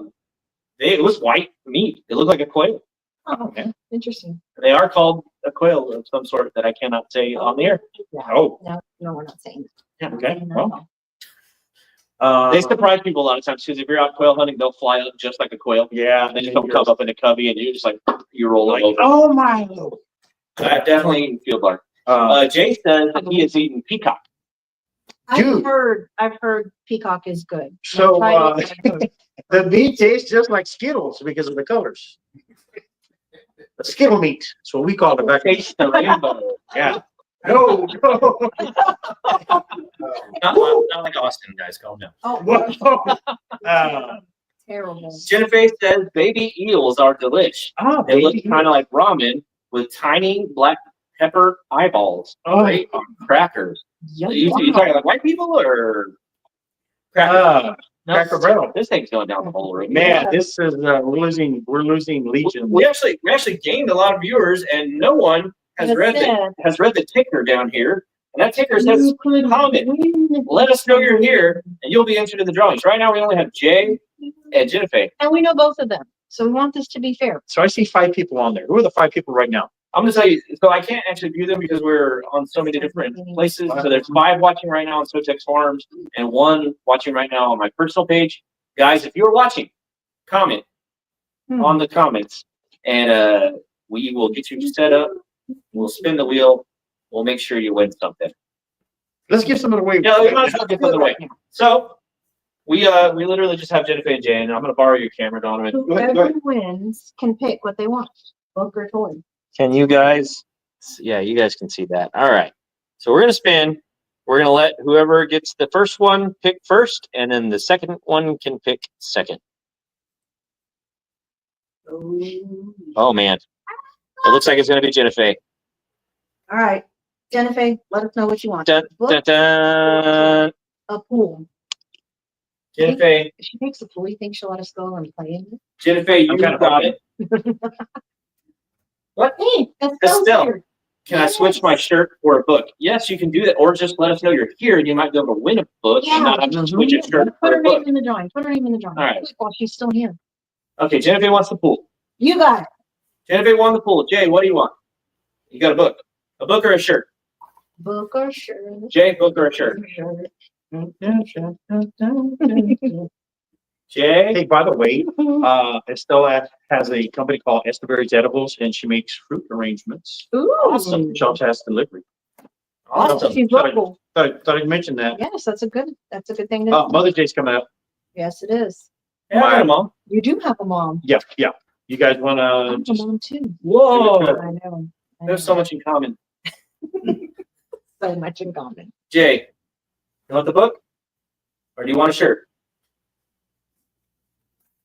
It was white meat. It looked like a quail. Oh, Okay. interesting. They are called a quail of some sort that I cannot say on the air. Oh, No, we're not saying that. okay. Not saying that Well, They surprise people a lot of times because if you're out quail hunting, they'll fly up just like a quail. yeah. They just don't come up in a cubby, and you're just like you roll Like, over. oh my Lord. I've definitely eaten field lark. Jay says that he has eaten peacock. Dude. I've heard peacock is good. So, I've tried it, but I've heard. the meat tastes just like Skittles because of the colors. The Skittle meat. That's what we called it back. Taste the rainbow. Yeah. No. Not like Austin, guys. Calm down. Oh, uh, terrible. Jennifer says baby eels are delish. They look baby. kind of like ramen with tiny black pepper eyeballs. Oh. Great on crackers. Yum, You yum. talking like white people or crackers? No, Cracker Barrel. This thing's going down the whole room. Man, this is we're losing legion. We actually gained a lot of viewers, and no one has That's read the ticker down here. And that ticker says You could comment. win. Let us know you're here, and you'll be entered in the drawings. Right now, we only have Jay and Jennifer. And we know both of them, so we want this to be fair. So I see 5 people on there. Who are the 5 people right now? I'm gonna tell you, so I can't actually view them because we're on so many different places. So there's 5 watching right now on SoTex Farms and 1 watching right now on my personal page. Guys, if you're watching, comment on the comments, and we will get you set up. We'll spin the wheel. We'll make sure you win something. Let's give some of the way. Yeah, we might as well get something away. So we literally just have Jennifer and Jay, and I'm gonna borrow your camera, Donovan. Go ahead. Whoever wins can pick what they want, book or toy. Can you guys? Yeah, you guys can see that. All right. So we're gonna spin. We're gonna let whoever gets the first one pick first, and then the second one can pick second. Oh man, it looks like it's gonna be Jennifer. All right, Jennifer, let us know what you want. Dun, Book dun, dun. a pool. Jennifer, If she picks a pool, you think she'll let us go and play in it? Jennifer, you kind of got it. What? Hey, that's Estelle. here. Can I switch my shirt for a book? Yes, you can do that, or just let us know you're here, and you might be able to win a book and not have to switch your shirt Put for her a book. name in the drawing. Put her name in the drawing. All right. Quick, while she's still here. Okay, Jennifer wants the pool. You got it. Jennifer won the pool. Jay, what do you want? You got a book. A book or a shirt? Book or shirt. Jay, book or a shirt? Jay? Hey, by the way, Estella has a company called Esteberry's Edibles, and she makes fruit arrangements. Ooh. Awesome. She also has delivery. Awesome. She's local. Thought I'd mention that. Yes, that's a good thing to Mother's Day's coming up. Yes, it is. Yeah, I got a mom. You do have a mom. Yeah, yeah. You guys I want have to a just mom too. Whoa. I know. There's so much in common. So much in common. Jay, you want the book? Or do you want a shirt?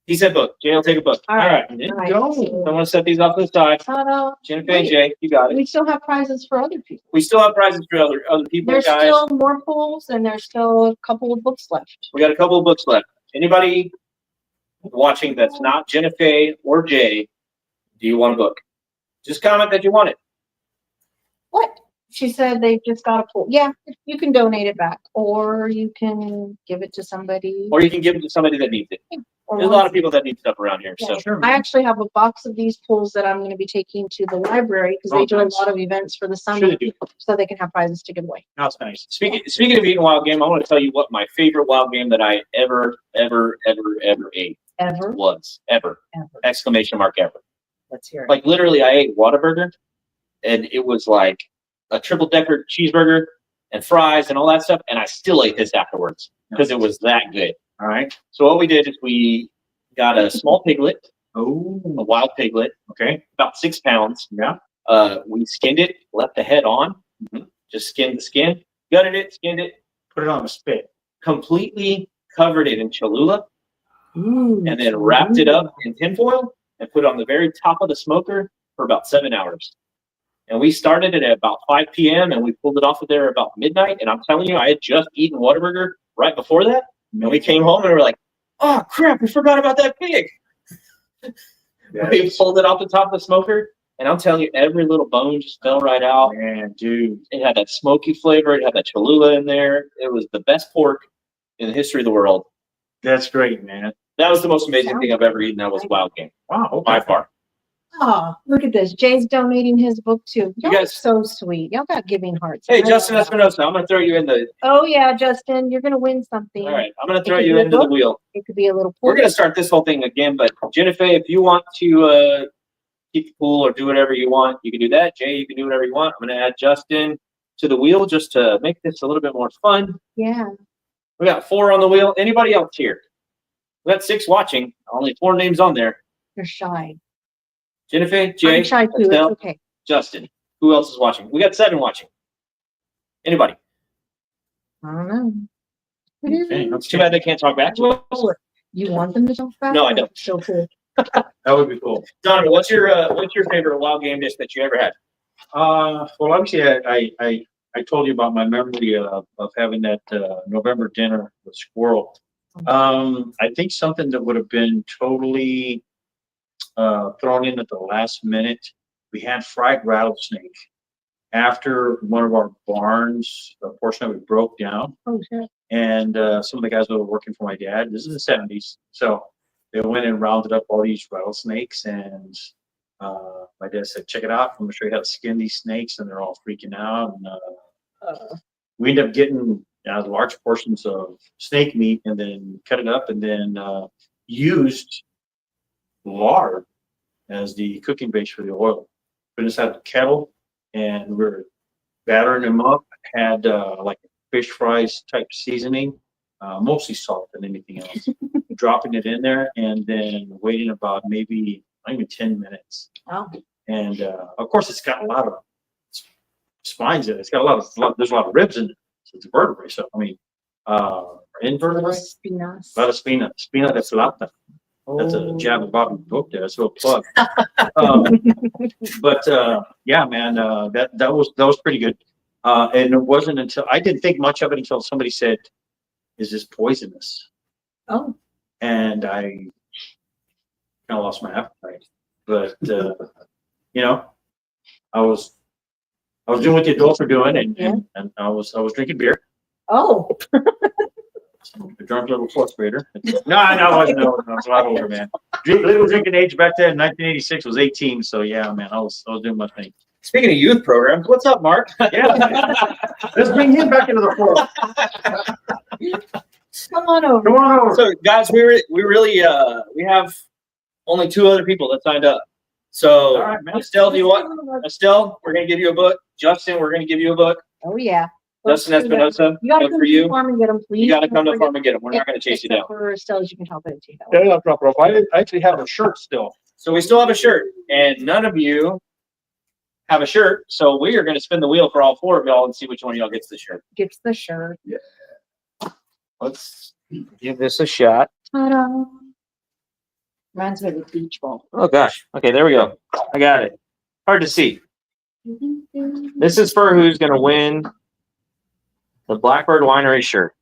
He said book. Jay will take a book. All right. All right. Go. I'm gonna set these off to the side. Ta-da. Jennifer and Jay, you got it. We still have prizes for other people. We still have prizes for other people, There's guys. still more pools and there's still a couple of books left. We got a couple of books left. Anybody watching that's not Jennifer or Jay, do you want a book? Just comment that you want it. What? She said they just got a pool. Yeah, you can donate it back or you can give it to somebody. Or you can give it to somebody that needs it. or There's a lot of people that need stuff around here. So Yeah. I actually have a box of these pools that I'm going to be taking to the library because they Oh, do nice. a lot of events for the summer, Sure they do. so they can have prizes to give away. That's nice. speaking of eating wild game, I want to tell you what my favorite wild game that I ever ate Ever? was. Ever. Exclamation mark ever. Let's hear it. Like literally I ate Whataburger and it was like a triple decker cheeseburger and fries and all that stuff. And I still ate this afterwards because it was that good. All right. So what we did is we got a small piglet, Oh, a wild piglet, okay. about 6 pounds. Yeah. We skinned it, left the head on, just skinned the skin, gutted it, skinned it, Put it on the spit. completely covered it in Cholula, Ooh, and then wrapped it up in tinfoil and put it on the very top of the smoker for about 7 hours. And we started it at about 5 p.m. and we pulled it off of there about midnight. And I'm telling you, I had just eaten Whataburger right before that. And we came home and we were like, oh crap, we forgot about that pig. We pulled it off the top of the smoker. And I'm telling you, every little bone just fell right out. Man, dude. It had that smoky flavor. It had that Cholula in there. It was the best pork in the history of the world. That's great, man. That was the most amazing thing I've ever eaten. That was wild game Wow. Okay. by far. Oh, look at this. Jay's donating his book too. Y'all guys- are so sweet. Y'all got giving hearts. Hey, I Justin love that. Espinosa, I'm going to throw you in the. Oh yeah, Justin, you're gonna win something. All right, I'm going to It throw could you be a into the book. wheel. It could be a little We're pool. going to start this whole thing again, but Jennifer, if you want to keep the pool or do whatever you want, you can do that. Jay, you can do whatever you want. I'm going to add Justin to the wheel just to make this a little bit more fun. Yeah. We got 4 on the wheel. Anybody else here? We got 6 watching. Only 4 names on there. You're shy. Jennifer, Jay, I'm shy too. It's Estelle, okay. Justin. Who else is watching? We got 7 watching. Anybody? I don't know. Okay. It's too bad they can't talk back to us. You want them to talk back? No, I don't. So cool. That would be cool. Donovan, what's your favorite wild game dish that you ever had? Well, obviously, I told you about my memory of having that November dinner with squirrel. I think something that would have been totally thrown in at the last minute. We had fried rattlesnake after one of our barns, a portion of it broke down, Oh shit. and some of the guys that were working for my dad. This is the 70s, so they went and rounded up all these rattlesnakes, and my dad said, "Check it out. I'm gonna show you how to skin these snakes," and they're all freaking out. And we ended up getting large portions of snake meat and then cut it up and then used lard as the cooking base for the oil. We just had a kettle and we were battering them up. Had like fish fries type seasoning, mostly salt than anything else. Dropping it in there and then waiting about maybe not even 10 minutes. Wow. And of course, it's got a lot of spines in it. It's got there's a lot of ribs in it. So it's a vertebrae. So I mean, invertebrates. Spinas. A lot of spina de plata. That's a jab at Bobby book there. That's a little plug. But yeah, man, that was pretty good. And it wasn't until I didn't think much of it until somebody said, "Is this poisonous?" Oh. And I kind of lost my appetite. But you know, I was doing what the adults were doing, and I was drinking beer. Oh. A drunk little fourth grader. No, I wasn't. No, I was a lot older, man. Legal drinking age back then, 1986, was 18. So yeah, man, I was doing my thing. Speaking of youth programs, what's up, Mark? Yeah, man. Let's bring him back into the fold. Come on over. Come on over. So, guys, we have only 2 other people that signed up. So, All right, man. Estelle, do you want? Estelle, we're gonna give you a book. Justin, we're gonna give you a book. Oh yeah. Justin Espinosa, You gotta book come for to the you. farm and get them, please. You got to come to the Don't farm and get them. We're not forget- going to chase you down. For Stell's, you can help it too. Yeah, no problem. I actually have a shirt still. So we still have a shirt, and none of you have a shirt. So we are going to spin the wheel for all 4 of y'all and see which one of y'all gets the shirt. Gets the shirt. Let's give this a shot. Ta-da. Reminds me of a beach ball. Oh gosh. Okay, there we go. I got it. Hard to see. This is for who's going to win the Blackbird Winery shirt.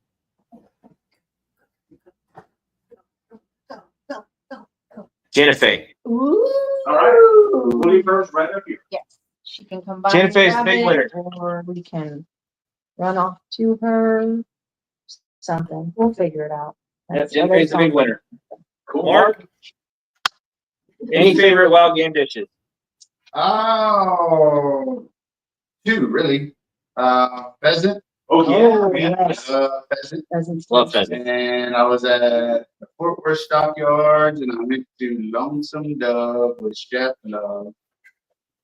Jennifer. Ooh. All right. Blue first, right up here. Yes, she can come by. Jennifer's and grab big it, winner. Or we can run off to her. Something. We'll figure it out. Yeah, That's Jennifer's the big something. winner. Cool. Mark, any favorite wild game dishes? Oh, two really. Pheasant. Oh, Oh, yeah. yes. Pheasant. Pheasants. Love pheasant. And I was at the Fort Worth Stockyards, and I went to Lonesome Dove with Chef Love,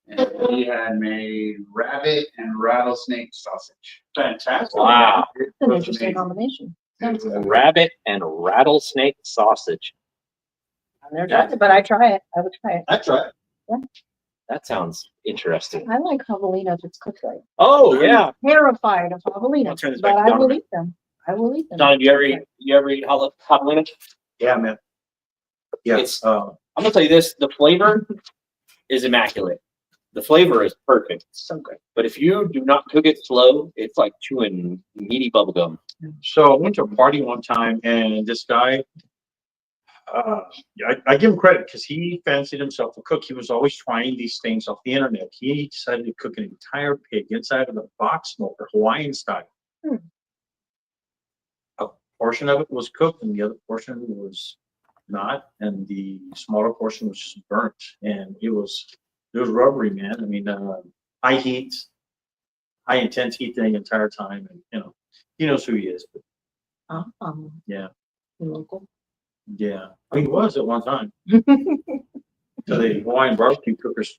and he had made rabbit and rattlesnake sausage. Fantastic. Wow. It That's an was interesting amazing. combination. It was Rabbit and rattlesnake sausage. I've never tried it, but I try it. I would try it. That's right. That sounds interesting. I like javelina if it's cooked right. Oh yeah. I'm terrified of I'll javelina, turn this but back to I will Donovan. eat them. I will eat them. Don, you ever eat javelina? Yeah, man. Yeah. It's- I'm gonna tell you this: the flavor is immaculate. The flavor is perfect. So good. But if you do not cook it slow, it's like chewing meaty bubble gum. So I went to a party one time, and this guy, I give him credit because he fancied himself a cook. He was always trying these things off the internet. He decided to cook an entire pig inside of a box smoker, Hawaiian style. Hmm. A portion of it was cooked, and the other portion was not, and the smaller portion was just burnt, and it was rubbery, man. I mean, high heat, high intense heat the entire time, and he knows who he is. But yeah. Local. Yeah, he was at one time. So the Hawaiian barbecue cookers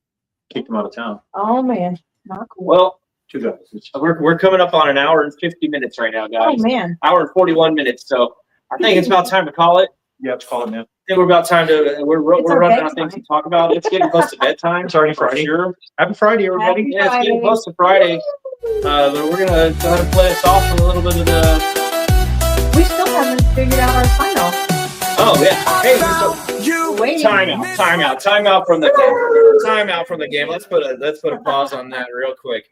kicked him out of town. Oh man, not cool. Well, Two guys. It's- we're coming up on an hour and 50 minutes right now, Oh guys. man, Hour and 41 minutes. So I think it's about time to call it. Yeah, it's called it now. I think we're about time to. We're It's running our out of things to talk about. It's getting close to bedtime. It's already for Friday. sure. Happy Friday, everybody. Happy Yeah, it's getting Friday. close to Friday. But we're gonna go ahead and play us off with a little bit of the. we still haven't figured out our sign off. Oh yeah. Hey, so You Waiting. time out from the game. Time out from the game. Let's put a pause on that real quick,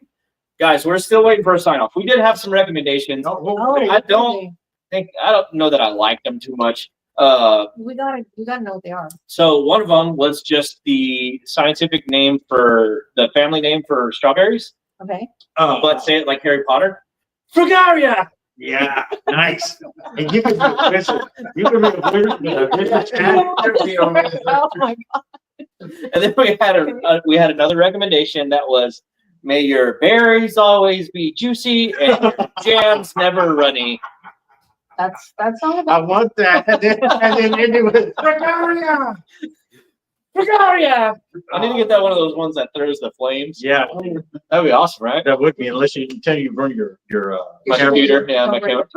guys. We're still waiting for a sign off. We did have some recommendations. Oh, I don't know that I like them too much. We gotta know what they are. So one of them was just the scientific name for the family name for strawberries, Okay. but say it like Harry Potter. Frugaria. Yeah, nice. And you can be listen, you can be a business Oh my god. And then we had another recommendation that was, may your berries always be juicy and your jams never runny. That's all I about. want that. And then end it with Fragaria. Frugaria. I need to get that one of those ones that throws the flames. Yeah, That'd be awesome, right? that would be, unless you tell you burn your My computer, yeah, my camera.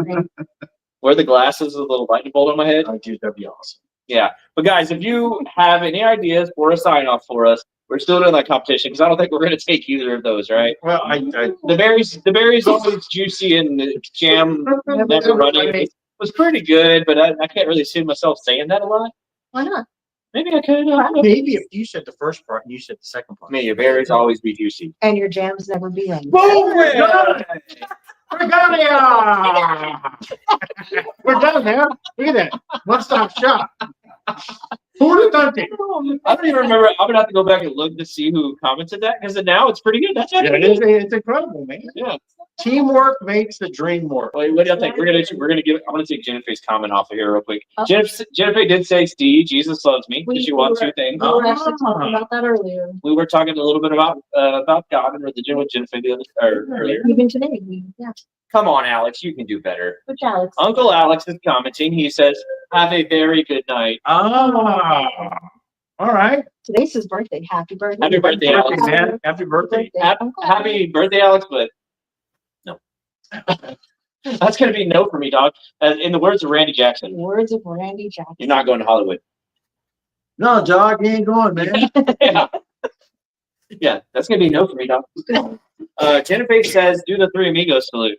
Wear the glasses with a little lightning bolt on my head. I do, that'd be awesome. Yeah. But guys, if you have any ideas for a sign off for us, we're still doing that competition because I don't think we're going to take either of those, right? Well, I The berries always juicy and the jam never running. It was pretty good, but I can't really see myself saying that a lot. Why not? Maybe I could. maybe if you said the first part and you said the second part. May your berries always be juicy. And your jams never be running. Fragaria! We're done now. Look at that. One stop shop. Who done it? I don't even remember. I'm gonna have to go back and look to see who commented that because now it's pretty good. That's Yeah, actually it good. is, it's incredible, man. Yeah. Teamwork makes the dream work. Wait, what do you think? We're gonna give. I'm gonna take Jennifer's comment off of here real quick. Oh. Jennifer did say, "Steve, Jesus loves me." Because she wants two things. We were actually talking about that earlier. We were talking a little bit about God and religion with Jennifer earlier. Even today, yeah. Come on, Alex, you can do better. Which Alex? Uncle Alex is commenting. He says, "Have a very good night." Ah, all right. Today's his birthday. Happy birthday. Happy birthday, Happy Alex. birthday, man. Happy birthday. Happy birthday, Alex. But no, that's gonna be no for me, dog. In the words of Randy Jackson, Words of Randy Jackson. you're not going to Hollywood. No, dog, you ain't going, man. Yeah. Yeah, that's gonna be no for me, dog. Jennifer says, "Do the Three Amigos salute."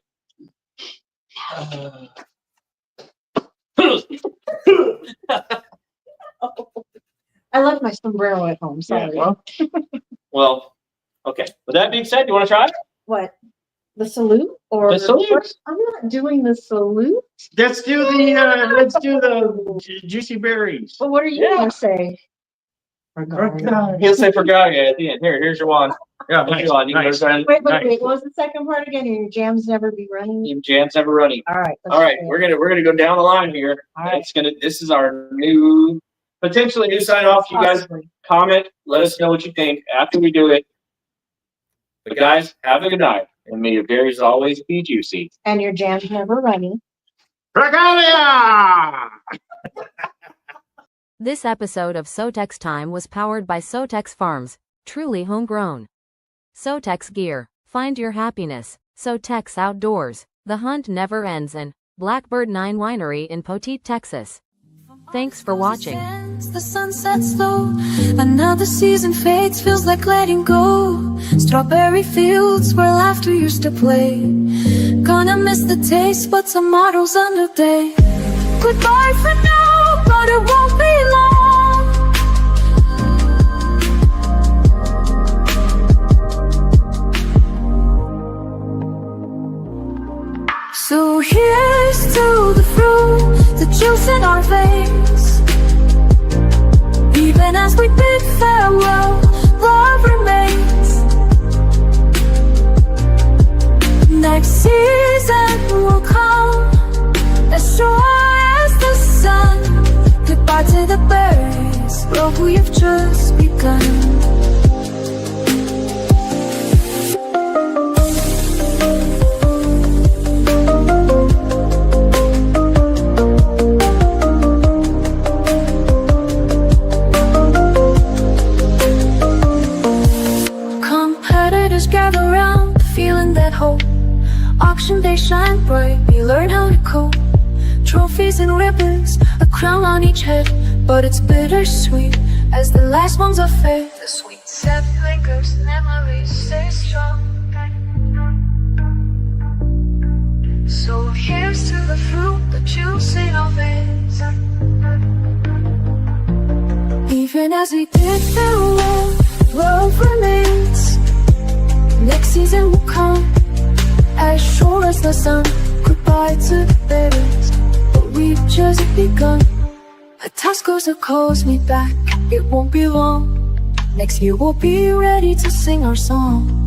I left my sombrero at home, Yeah, sorry. well, okay. With that being said, you want to try it? What? The salute or? The salute. I'm not doing the salute. Let's do the juicy berries. But what are you Yeah. gonna say? Regarding. He'll say forgot you at the end. Here's your wand. Yeah, Here's nice, your wand. You can go nice. sign- Wait, Nice. what was the second part again? Your jams never be running? Your jam's never running. All right. All right, we're gonna go down the line here. All right. This is our new, potentially new sign off. You guys Possibly. comment, let us know what you think after we do it. But guys, have a good night, and may your berries always be juicy. And your jams never running. Regalia! This episode of SoTex Time was powered by SoTex Farms, truly homegrown. SoTex Gear, find your happiness. SoTex Outdoors, the hunt never ends, and Blackbird 9 Winery in Poteet, Texas. Thanks for watching. The sun sets low, another season fades, feels like letting go. Strawberry fields where laughter used to play. Gonna miss the taste, but tomorrow's another day. Goodbye for now, but it won't be long. So here's to the fruit, the juice in our veins. Even as we bid farewell, love remains. Next season will come, as sure as the sun. Goodbye to the berries, love, we've just begun. Gather round, feeling that hope. Auction day shine bright, we learn how to cope. Trophies and ribbons, a crown on each head. But it's bittersweet, as the last ones are fed. The sweet sap lingers, memories stay strong. So here's to the fruit, the juice in our veins. Even as we bid farewell, love remains. Next season will come, as sure as the sun. Goodbye to the berries, but we've just begun. A task goes that calls me back, it won't be long. Next year we'll be ready to sing our song.